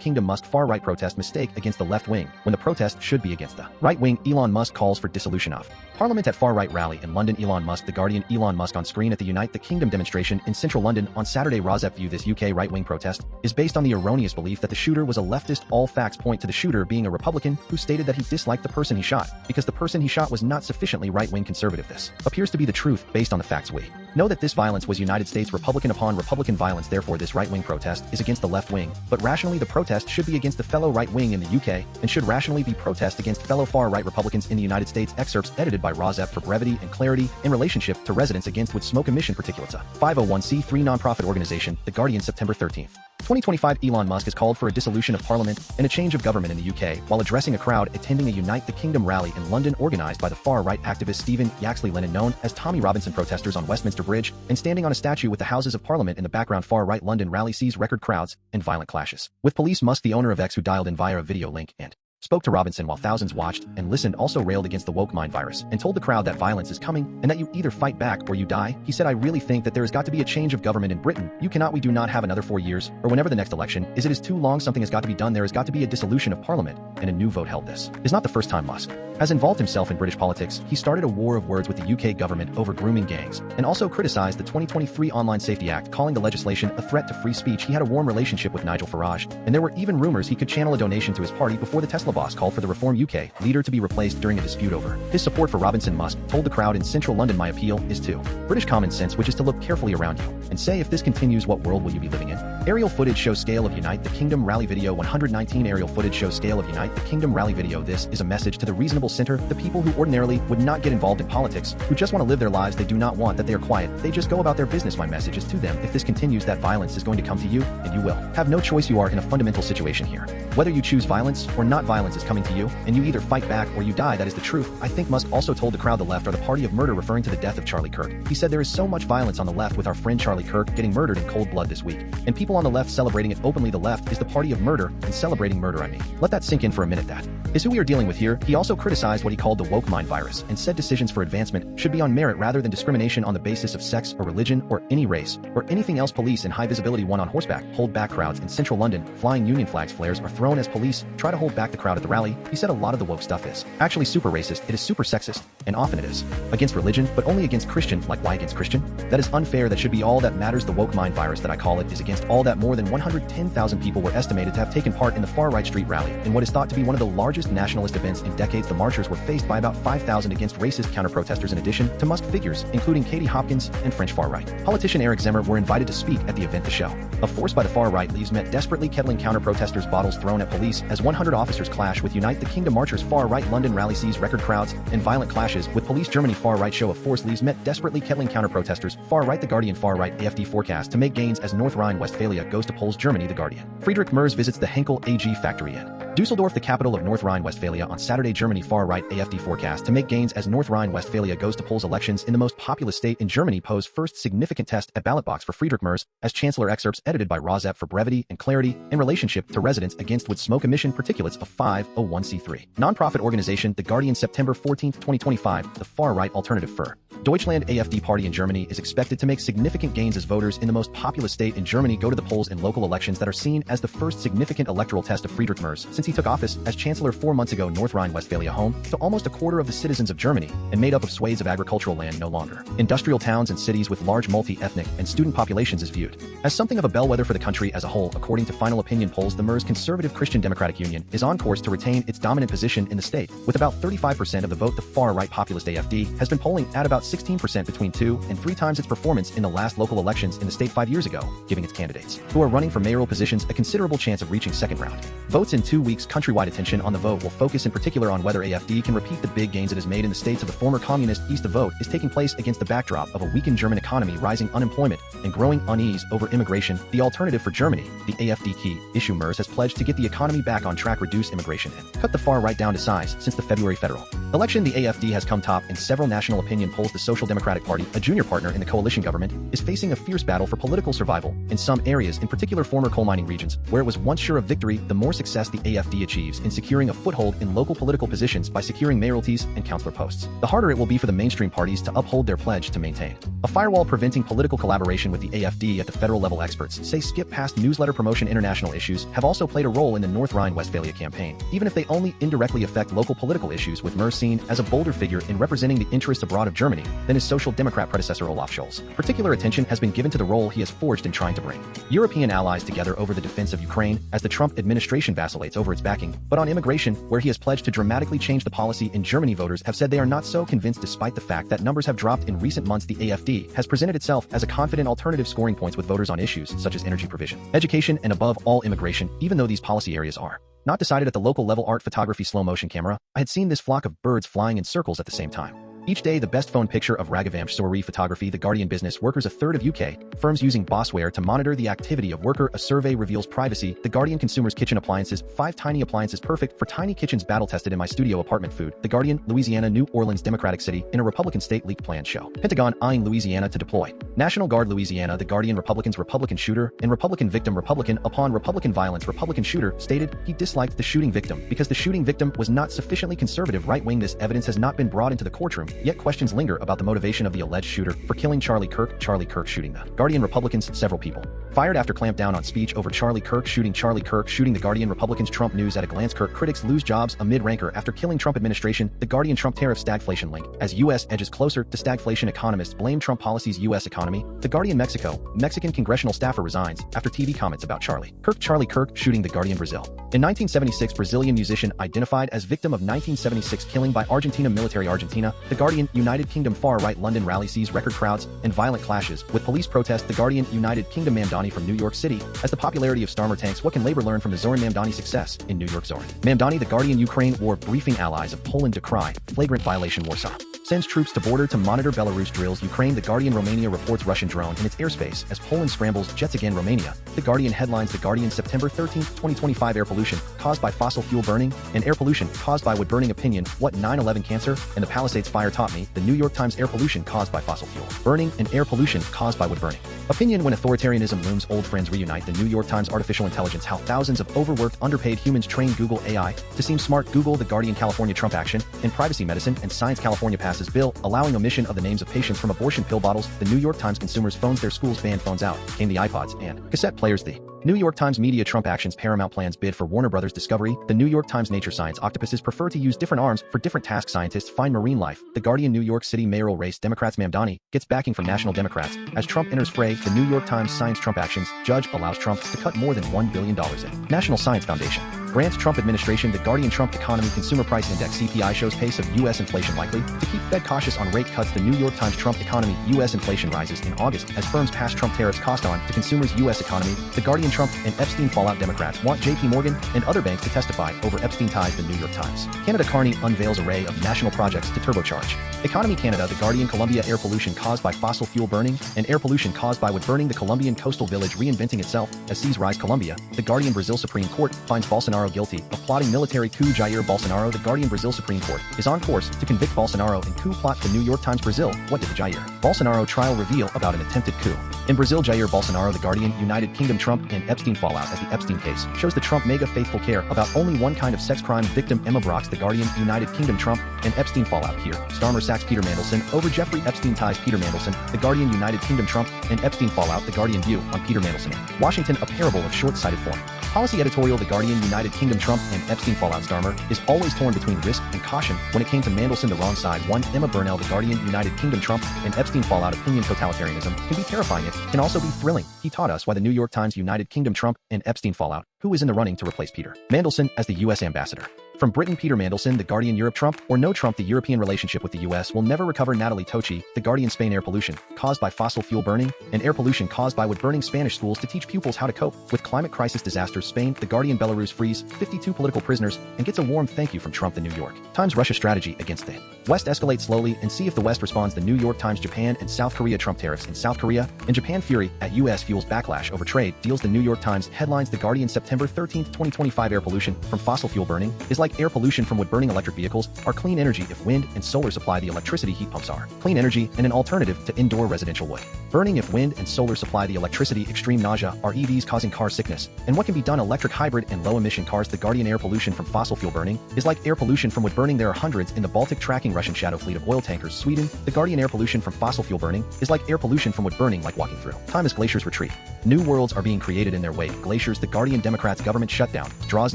Speaker 1: Kingdom Musk far-right protest mistake against the left wing when the protest should be against the right wing. Elon Musk calls for dissolution of Parliament at far-right rally in London. Elon Musk. The Guardian Elon Musk on screen at the Unite the Kingdom demonstration in central London on Saturday. Rosep view this UK right-wing protest is based on the erroneous belief that the shooter was a leftist. All facts point to the shooter being a Republican who stated that he disliked the person he shot because the person he shot was not sufficiently right-wing conservative. This appears to be the truth based on the facts we know that this violence was United States Republican upon Republican violence. Therefore this right-wing protest is against the left wing, but rationally the protest should be against the fellow right wing in the UK and should rationally be protest against fellow far-right Republicans in the United States. Excerpts edited by Rosep for brevity and clarity in relationship to residents against wood smoke emission particulates. A 501c3 nonprofit organization. The Guardian September 13th, 2025 Elon Musk has called for a dissolution of Parliament and a change of government in the UK while addressing a crowd attending a Unite the Kingdom rally in London organized by the far-right activist Stephen Yaxley Lennon known as Tommy Robinson. Protesters on Westminster Bridge and standing on a statue with the Houses of Parliament in the background. Far-right London rally sees record crowds and violent clashes with police. Musk, the owner of X, who dialed in via a video link and spoke to Robinson while thousands watched and listened, also railed against the woke mind virus and told the crowd that violence is coming and that you either fight back or you die. He said, I really think that there has got to be a change of government in Britain. We do not have another 4 years or whenever the next election is. It is too long. Something has got to be done. There has got to be a dissolution of Parliament and a new vote held. This is not the first time Musk has involved himself in British politics. He started a war of words with the UK government over grooming gangs and also criticized the 2023 Online Safety Act, calling the legislation a threat to free speech. He had a warm relationship with Nigel Farage, and there were even rumors he could channel a donation to his party before the Tesla boss called for the Reform UK leader to be replaced during a dispute over his support for Robinson. Musk told the crowd in central London, my appeal is to British common sense, which is to look carefully around you and say, if this continues, what world will you be living in? Aerial footage shows scale of Unite the Kingdom rally video. 119 aerial footage shows scale of Unite the Kingdom rally video. This is a message to the reasonable center, the people who ordinarily would not get involved in politics, who just want to live their lives. They do not want that they are quiet. They just go about their business. My message is to them. If this continues, that violence is going to come to you, and you will have no choice. You are in a fundamental situation here. Whether you choose violence or not, violence is coming to you, and you either fight back or you die. That is the truth. I think Musk also told the crowd the left are the party of murder, referring to the death of Charlie Kirk. He said there is so much violence on the left with our friend Charlie Kirk getting murdered in cold blood this week, and people on the left celebrating it openly. The left is the party of murder and celebrating murder. I mean, let that sink in for a minute. That is who we are dealing with here. He also criticized what he called the woke mind virus and said decisions for advancement should be on merit rather than discrimination on the basis of sex or religion or any race or anything else. Police in high visibility one on horseback hold back crowds in central London. Flying Union flags flares are thrown as police try to hold back the crowd at the rally. He said a lot of the woke stuff is actually super racist, it is super sexist, and often it is against religion, but only against Christian. Like, why against Christian? That is unfair. That should be all that matters. The woke mind virus that I call it is against all that. More than 110,000 people were estimated to have taken part in the far-right street rally in what is thought to be one of the largest nationalist events in decades. The marchers were faced by about 5,000 against racist counter-protesters in addition to Musk figures, including Katie Hopkins and French far-right politician Eric Zemmour were invited to speak at the event. The show of force by the far-right leaves met desperately kettling counter-protesters, bottles thrown at police as 100 officers clash with Unite the Kingdom marchers. Far-right London rally sees record crowds and violent clashes with police. Germany far-right show of force leaves met desperately kettling counter-protesters. Far-right The Guardian far-right AfD forecast to make gains as North Rhine-Westphalia goes to polls. Germany The Guardian Friedrich Merz visits the Henkel AG factory in Dusseldorf, the capital of North Rhine-Westphalia, on Saturday. Germany far-right AfD forecast to make gains as North Rhine-Westphalia goes to polls. Elections in the most populous state in Germany pose first significant test at ballot box for Friedrich Merz as Chancellor. Excerpts edited by Rosep for brevity and clarity in relationship to residents against wood smoke emission particulates of 501c3. Nonprofit organization The Guardian, September 14, 2025. The far-right alternative for Deutschland AfD party in Germany is expected to make significant gains as voters in the most populous state in Germany go to the polls in local elections that are seen as the first significant electoral test of Friedrich Merz since he took office as Chancellor 4 months ago. North Rhine-Westphalia, home to almost a quarter of the citizens of Germany and made up of swathes of agricultural land no longer industrial towns and cities with large multi-ethnic and student populations, is viewed as something of a bellwether for the country as a whole. According to final opinion polls, the Merz Conservative Christian Democratic Union is on course to retain its dominant position in the state with about 35% of the vote. The far-right populist AfD has been polling at about 16%, between 2 and 3 times its performance in the last local elections in the state 5 years ago, giving its candidates who are running for mayoral positions a considerable chance of reaching second round votes in 2 weeks. Countrywide attention on the vote will focus in particular on whether AfD can repeat the big gains it has made in the states of the former communist East. The vote is taking place against the backdrop of a weakened German economy, rising unemployment, and growing unease over immigration. The alternative for Germany, the AfD key issue. Merz has pledged to get the economy back on track, reduce immigration, and cut the far right down to size. Since the February federal election, the AfD has come top in several national opinion polls. The Social Democratic Party, a junior partner in the coalition government, is facing a fierce battle for political survival in some areas, in particular former coal mining regions, where it was once sure of victory. The more success the AfD achieves in securing a foothold in local political positions by securing mayoralties and councillor posts, the harder it will be for the mainstream parties to uphold their pledge to maintain a firewall preventing political collaboration with the AfD at the federal level. Experts say skip past newsletter promotion. International issues have also played a role in the North Rhine-Westphalia campaign, even if they only indirectly affect local political issues, with Merz seen as a bolder figure in representing the interests abroad of Germany than his Social Democrat predecessor Olaf Scholz. Particular attention has been given to the role he has forged in trying to bring European allies together over the defense of Ukraine as the Trump administration vacillates over its backing, but on immigration, where he has pledged to dramatically change the policy in Germany. Voters have said they are not so convinced despite the fact that numbers have dropped in recent months. The AfD has presented itself as a confident alternative, scoring points with voters on issues such as energy provision, education, and above all immigration. Even though these policy areas are not decided at the local level. Art, photography, slow motion camera. I had seen this flock of birds flying in circles at the same time. Each day, the best phone picture of Raghavansh Souri. Photography. The Guardian. Business workers. A third of UK firms using Bossware to monitor the activity of worker. A survey reveals privacy. The Guardian. Consumers. Kitchen appliances. 5 tiny appliances perfect for tiny kitchens. Battle tested in my studio apartment. Food. The Guardian. Louisiana. New Orleans, Democratic city in a Republican state. Leaked plan show Pentagon eyeing Louisiana to deploy National Guard. Louisiana. The Guardian. Republicans. Republican shooter and Republican victim. Republican upon Republican violence. Republican shooter stated he disliked the shooting victim because the shooting victim was not sufficiently conservative. Right wing. This evidence has not been brought into the courtroom, yet questions linger about the motivation of the alleged shooter for killing Charlie Kirk. Charlie Kirk shooting. The Guardian. Republicans. Several people fired after clampdown on speech over Charlie Kirk shooting. Charlie Kirk shooting. The Guardian. Republicans. Trump news at a glance. Kirk critics lose jobs amid rancor after killing Trump administration. The Guardian. Trump tariff stagflation link as U.S. edges closer to stagflation. Economists blame Trump policies. U.S. economy. The Guardian. Mexico. Mexican congressional staffer resigns after TV comments about Charlie Kirk. Charlie Kirk shooting. The Guardian. Brazil. In 1976, Brazilian musician identified as victim of 1976 killing by Argentina military. Argentina. The Guardian. United Kingdom. Far-right London rally sees record crowds and violent clashes with police protests. The Guardian. United Kingdom. Mamdani from New York City as the popularity of Starmer tanks. What can labor learn from the Zoran Mamdani success in New York? Zoran Mamdani. The Guardian. Ukraine war briefing. Allies of Poland decry flagrant violation. Warsaw sends troops to border to monitor Belarus drills. Ukraine. The Guardian. Romania reports Russian drone in its airspace as Poland scrambles jets again. Romania. The Guardian headlines. The Guardian. September 13, 2025. Air pollution caused by fossil fuel burning and air pollution caused by wood burning. Opinion. What 9/11 cancer and the Palisades fire taught me. The New York Times. Air pollution caused by fossil fuel burning and air pollution caused by wood burning. Opinion. When authoritarianism looms, old friends reunite. The New York Times. Artificial intelligence. How thousands of overworked, underpaid humans train Google AI to seem smart. Google. The Guardian. California. Trump action in privacy, medicine, and science. California passes bill allowing omission of the names of patients from abortion pill bottles. The New York Times. Consumers phones their schools banned phones out. Came the iPods and cassette players. The New York Times. Media. Trump actions. Paramount plans bid for Warner Brothers Discovery. The New York Times. Nature science. Octopuses prefer to use different arms for different tasks. Scientists find marine life. The Guardian. New York City mayoral race. Democrats. Mamdani gets backing from national Democrats as Trump enters fray. The New York Times. Science. Trump actions. Judge allows Trump to cut more than $1 billion in National Science Foundation grants. Trump administration. The Guardian. Trump economy. Consumer price index. CPI shows pace of U.S. inflation likely to keep Fed cautious on rate cuts. The New York Times. Trump economy. U.S. inflation rises in August as firms pass Trump tariffs cost on to consumers. U.S. economy. The Guardian. Trump and Epstein fallout Democrats want JP Morgan and other banks to testify over Epstein ties, the New York Times. Canada Carney unveils array of national projects to turbocharge Economy Canada, The Guardian, Colombia, air pollution caused by fossil fuel burning and air pollution caused by wood burning, the Colombian coastal village reinventing itself as seas rise. Colombia, The Guardian, Brazil Supreme Court finds Bolsonaro guilty of plotting military coup. Jair Bolsonaro, The Guardian, Brazil Supreme Court is on course to convict Bolsonaro in coup plot. The New York Times, Brazil, what did the Jair Bolsonaro trial reveal about an attempted coup? In Brazil, Jair Bolsonaro, The Guardian, United Kingdom, Trump and Epstein fallout as the Epstein case shows the Trump mega faithful care about only one kind of sex crime victim. Emma Brock's The Guardian, United Kingdom, Trump and Epstein fallout. Here, Starmer sacks Peter Mandelson over Jeffrey Epstein ties. Peter Mandelson, The Guardian, United Kingdom, Trump and Epstein fallout. The Guardian view on Peter Mandelson. Washington, a parable of short-sighted form. Policy editorial, The Guardian, United Kingdom, Trump and Epstein fallout. Starmer is always torn between risk and caution when it came to Mandelson, the wrong side. One, Emma Burnell, The Guardian, United Kingdom, Trump and Epstein fallout. Opinion, totalitarianism can be terrifying. It can also be thrilling. He taught us why. The New York Times, United Kingdom, Trump and Epstein fallout. Who is in the running to replace Peter Mandelson as the U.S. ambassador? From Britain, Peter Mandelson, The Guardian, Europe, Trump or no Trump, the European relationship with the U.S. will never recover. Natalie Tochi, The Guardian, Spain, air pollution caused by fossil fuel burning and air pollution caused by wood burning. Spanish schools to teach pupils how to cope with climate crisis disasters. Spain, The Guardian, Belarus frees 52 political prisoners and gets a warm thank you from Trump. The New York Times, Russia strategy against the West escalates slowly and see if the West responds. The New York Times, Japan and South Korea, Trump tariffs in South Korea and Japan fury at U.S. fuels backlash over trade deals. The New York Times headlines, The Guardian, September 13, 2025, air pollution from fossil fuel burning is like air pollution from wood burning. Electric vehicles are clean energy if wind and solar supply the electricity. Heat pumps are clean energy and an alternative to indoor residential wood burning if wind and solar supply the electricity. Extreme nausea are EVs causing car sickness and what can be done. Electric, hybrid and low emission cars. The Guardian, air pollution from fossil fuel burning is like air pollution from wood burning. There are hundreds in the Baltic tracking Russian shadow fleet of oil tankers. Sweden, The Guardian, air pollution from fossil fuel burning is like air pollution from wood burning, like walking through time as glaciers retreat. New worlds are being created in their wake. Glaciers. The Guardian, Democrats' government shutdown draws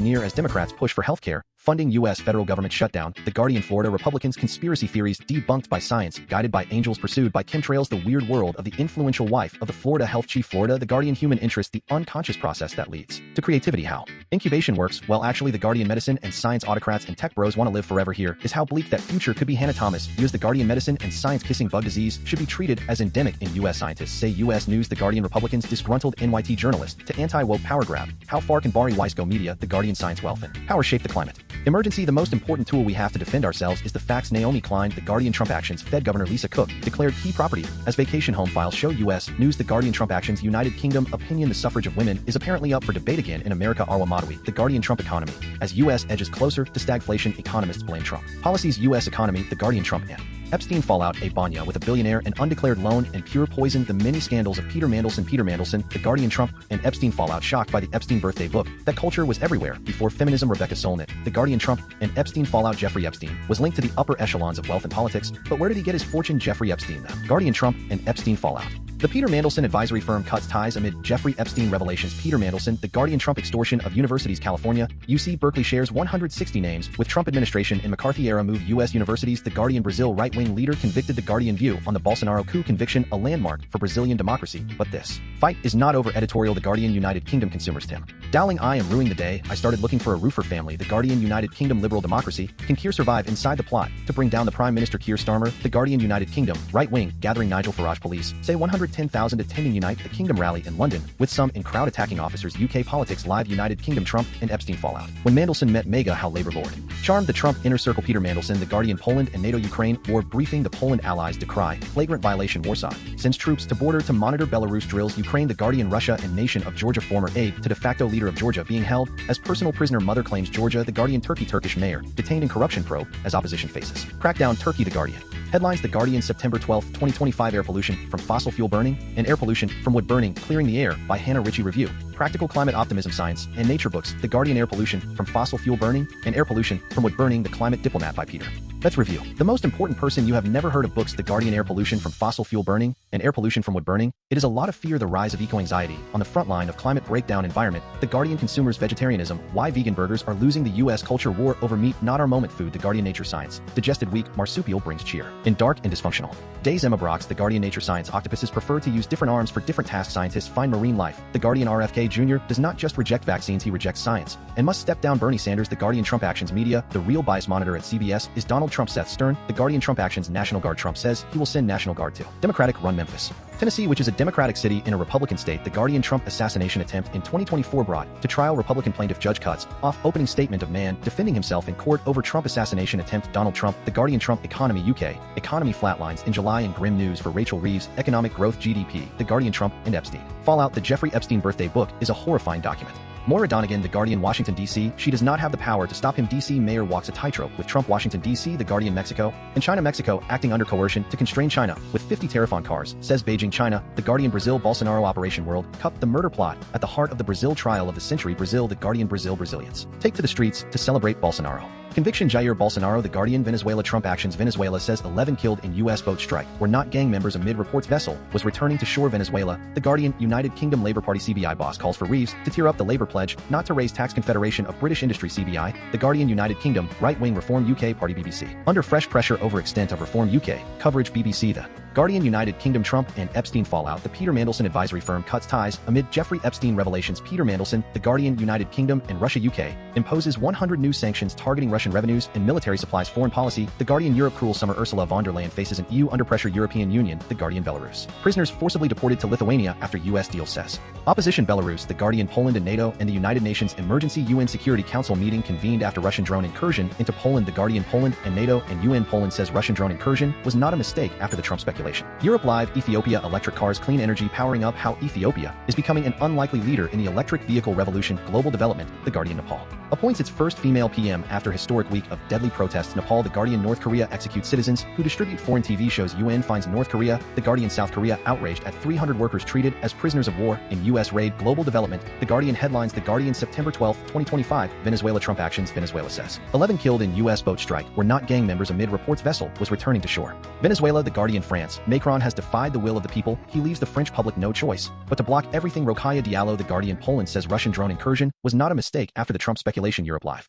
Speaker 1: near as Democrats push for healthcare funding. U.S. federal government shutdown. The Guardian, Florida, Republicans' conspiracy theories debunked by science, guided by angels, pursued by chemtrails. The weird world of the influential wife of the Florida health chief. Florida, The Guardian, human interest, the unconscious process that leads to creativity. How incubation works. Well, actually, The Guardian, medicine and science autocrats and tech bros want to live forever. Here is how bleak that future could be. Hannah Thomas views The Guardian, medicine and science kissing bug disease should be treated as endemic in U.S. Scientists say. U.S. News, The Guardian, Republicans disgruntled NYT journalist to anti-woke power grab. How far can Bari Weiss go? Media, The Guardian, science, wealth and power shape the climate emergency. The most important tool we have to defend ourselves is the facts. Naomi Klein, The Guardian, Trump actions. Fed Governor Lisa Cook declared key property as vacation home files show. U.S. News, The Guardian, Trump actions. United Kingdom opinion, the suffrage of women is apparently up for debate again in America. Arwa Madawi, The Guardian, Trump economy as U.S. edges closer to stagflation. Economists blame Trump policies. U.S. economy, The Guardian, Trump and Epstein fallout. A Banya with a billionaire, an undeclared loan, and pure poison. The many scandals of Peter Mandelson. Peter Mandelson, The Guardian, Trump and Epstein fallout. Shocked by the Epstein birthday book. That culture was everywhere before feminism. Rebecca Solnit, The Guardian, Trump and Epstein fallout. Jeffrey Epstein was linked to the upper echelons of wealth and politics, but where did he get his fortune? Jeffrey Epstein. The Guardian, Trump and Epstein fallout. The Peter Mandelson advisory firm cuts ties amid Jeffrey Epstein revelations. Peter Mandelson, The Guardian, Trump extortion of universities. California, UC Berkeley shares 160 names with Trump administration in McCarthy-era move. U.S. universities. The Guardian, Brazil, right-wing leader convicted. The Guardian view on the Bolsonaro coup conviction, a landmark for Brazilian democracy. But this fight is not over. Editorial, The Guardian, United Kingdom consumers. Tim Dowling, I am ruining the day. I started looking for a roofer family. The Guardian, United Kingdom, liberal democracy. Can Keir survive inside the plot to bring down the Prime Minister? Keir Starmer, The Guardian, United Kingdom, right-wing gathering. Nigel Farage, police say 110,000 attending Unite the Kingdom rally in London, with some in crowd attacking officers. UK politics live. United Kingdom, Trump and Epstein fallout. When Mandelson met Mega, how labor lord charmed the Trump inner circle. Peter Mandelson, The Guardian, Poland and NATO Ukraine war briefing. The Poland allies decry flagrant violation. Warsaw sends troops to border to monitor Belarus drills. Ukraine, The Guardian, Russia and nation of Georgia, former aide to de facto leader of Georgia being held as personal prisoner. Mother claims Georgia. The Guardian, Turkey, Turkish mayor detained in corruption probe as opposition faces crackdown. Turkey, The Guardian headlines, The Guardian, September 12, 2025, air pollution from fossil fuel burning and air pollution from wood burning clearing the air by Hannah Ritchie. Review practical climate optimism, science and nature books. The Guardian, air pollution from fossil fuel burning and air pollution from wood burning, the climate diplomat by Peter. Let's review the most important person you have never heard of. Books. The Guardian, air pollution from fossil fuel burning and air pollution from wood burning. It is a lot of fear. The rise of eco-anxiety on the front line of climate breakdown environment. The Guardian, consumers, vegetarianism, why vegan burgers are losing the U.S. culture war over meat, not our moment. Food. The Guardian, nature science, digested week, marsupial brings cheer in dark and dysfunctional days. Emma Brock's The Guardian, nature science, octopuses prefer to use different arms for different tasks. Scientists find marine life. The Guardian, RFK Jr. does not just reject vaccines, he rejects science, and must step down Bernie Sanders. The Guardian Trump Actions Media, the real bias monitor at CBS, is Donald Trump. Seth Stern, the Guardian Trump Actions National Guard. Trump says he will send National Guard to Democratic-run Memphis, Tennessee, which is a Democratic city in a Republican state. The Guardian Trump assassination attempt in 2024 brought to trial Republican plaintiff judge cuts off opening statement of man defending himself in court over Trump assassination attempt. Donald Trump, the Guardian Trump economy. UK economy flatlines in July and grim news for Rachel Reeves. Economic growth GDP. The Guardian Trump and Epstein fallout. The Jeffrey Epstein birthday book is a horrifying document. Maura Donegan, the Guardian Washington, D.C. She does not have the power to stop him. D.C. mayor walks a tightrope with Trump. Washington, D.C. The Guardian Mexico and China. Mexico acting under coercion to constrain China with 50 tariff on cars, says Beijing. China. The Guardian Brazil Bolsonaro Operation World Cup. The murder plot at the heart of the Brazil trial of the century. Brazil. The Guardian Brazil Brazilians take to the streets to celebrate Bolsonaro. Conviction. Jair Bolsonaro. The Guardian Venezuela Trump actions. Venezuela says 11 killed in U.S. boat strike were not gang members amid reports vessel was returning to shore. Venezuela. The Guardian United Kingdom Labour Party CBI boss calls for Reeves to tear up the Labour pledge not to raise tax. Confederation of British Industry CBI. The Guardian United Kingdom right-wing reform UK party. BBC under fresh pressure over extent of reform UK coverage. BBC. The Guardian United Kingdom Trump and Epstein fallout. The Peter Mandelson advisory firm cuts ties amid Jeffrey Epstein revelations. Peter Mandelson. The Guardian United Kingdom and Russia. UK imposes 100 new sanctions targeting Russian revenues and military supplies. Foreign policy. The Guardian Europe cruel summer. Ursula von der Leyen faces an EU under pressure. European Union. The Guardian Belarus prisoners forcibly deported to Lithuania after US deal says opposition. Belarus. The Guardian Poland and NATO and the United Nations Emergency UN Security Council meeting convened after Russian drone incursion into Poland. The Guardian Poland and NATO and UN. Poland says Russian drone incursion was not a mistake after the Trump speculation. Europe Live. Ethiopia electric cars clean energy powering up how Ethiopia is becoming an unlikely leader in the electric vehicle revolution. Global development. The Guardian Nepal appoints its first female PM after historic week of deadly protests. Nepal. The Guardian North Korea executes citizens who distribute foreign TV shows. UN finds North Korea. The Guardian South Korea outraged at 300 workers treated as prisoners of war in US raid. Global development. The Guardian headlines. The Guardian September 12, 2025. Venezuela Trump actions. Venezuela says 11 killed in US boat strike were not gang members amid reports vessel was returning to shore. Venezuela. The Guardian France. Macron has defied the will of the people. He leaves the French public no choice but to block everything. Rokhaya Diallo. The Guardian Poland says Russian drone incursion was not a mistake after the Trump speculation. Europe Live.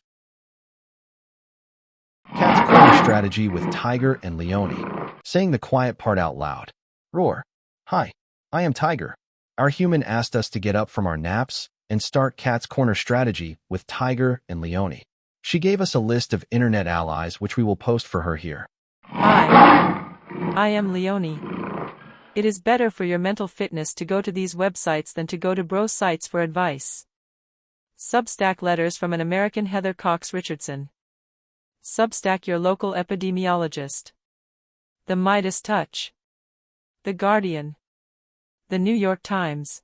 Speaker 1: Cat's corner strategy with Tiger and Leone. Saying the quiet part out loud. Roar. Hi, I am Tiger. Our human asked us to get up from our naps and start Cat's corner strategy with Tiger and Leone. She gave us a list of internet allies which we will post for her here.
Speaker 3: Hi, I am Leone. It is better for your mental fitness to go to these websites than to go to bro sites for advice. Substack letters from an American Heather Cox Richardson. Substack your local epidemiologist. The Midas Touch. The Guardian. The New York Times.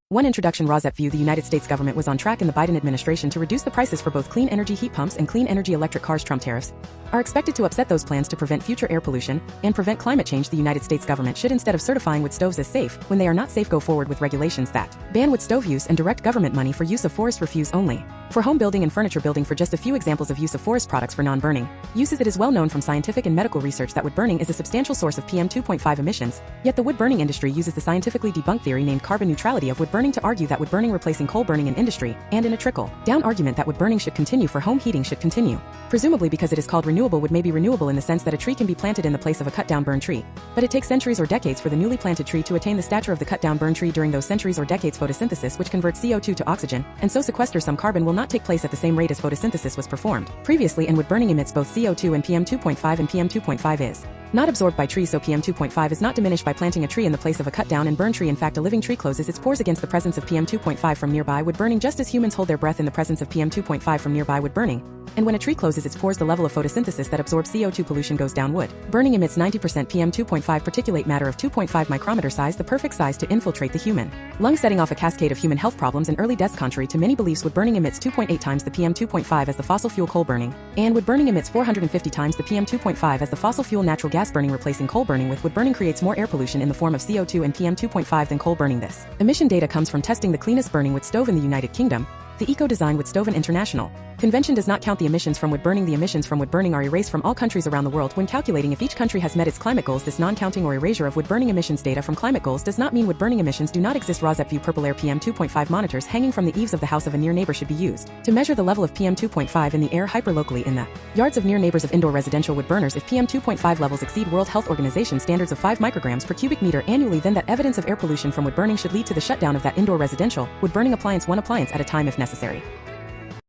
Speaker 2: One introduction. Rosette view. The United States government was on track in the Biden administration to reduce the prices for both clean energy heat pumps and clean energy electric cars. Trump tariffs are expected to upset those plans to prevent future air pollution and prevent climate change. The United States government should, instead of certifying wood stoves as safe when they are not safe, go forward with regulations that ban wood stove use and direct government money for use of forest refuse only for home building and furniture building. For just a few examples of use of forest products for non-burning uses, it is well known from scientific and medical research that wood burning is a substantial source of PM 2.5 emissions, yet the wood burning industry uses the scientifically debunked theory named carbon neutrality of wood burning to argue that wood burning replacing coal burning in industry, and in a trickle-down argument that wood burning should continue for home heating should continue. Presumably because it is called renewable, wood may be renewable in the sense that a tree can be planted in the place of a cut-down burned tree, but it takes centuries or decades for the newly planted tree to attain the stature of the cut-down burned tree. During those centuries or decades, photosynthesis, which converts CO2 to oxygen, and so sequesters some carbon, will not take place at the same rate as photosynthesis was performed previously, and wood burning emits both CO2 and PM 2.5, and PM 2.5 is not absorbed by trees, so PM 2.5 is not diminished by planting a tree in the place of a cut-down and burned tree. In fact, a living tree closes its pores against the presence of PM 2.5 from nearby wood burning, just as humans hold their breath in the presence of PM 2.5 from nearby wood burning. And when a tree closes its pores, the level of photosynthesis that absorbs CO2 pollution goes down. Wood burning emits 90% PM 2.5 particulate matter of 2.5 micrometer size, the perfect size to infiltrate the human lung, setting off a cascade of human health problems and early deaths. Contrary to many beliefs, wood burning emits 2.8 times the PM 2.5 as the fossil fuel coal burning, and wood burning emits 450 times the PM 2.5 as the fossil fuel natural gas burning. Replacing coal burning with wood burning creates more air pollution in the form of CO2 and PM 2.5 than coal burning. This emission data comes from testing the cleanest burning wood stove in the United Kingdom, The Eco-Design with Stoven International Convention does not count the emissions from wood burning. The emissions from wood burning are erased from all countries around the world when calculating if each country has met its climate goals. This non-counting or erasure of wood burning emissions data from climate goals does not mean wood burning emissions do not exist. Rosette View Purple Air PM 2.5 monitors hanging from the eaves of the house of a near neighbor should be used to measure the level of PM 2.5 in the air hyperlocally in the yards of near neighbors of indoor residential wood burners. If PM 2.5 levels exceed World Health Organization standards of 5 micrograms per cubic meter annually, then that evidence of air pollution from wood burning should lead to the shutdown of that indoor residential wood burning appliance, one appliance at a time if necessary.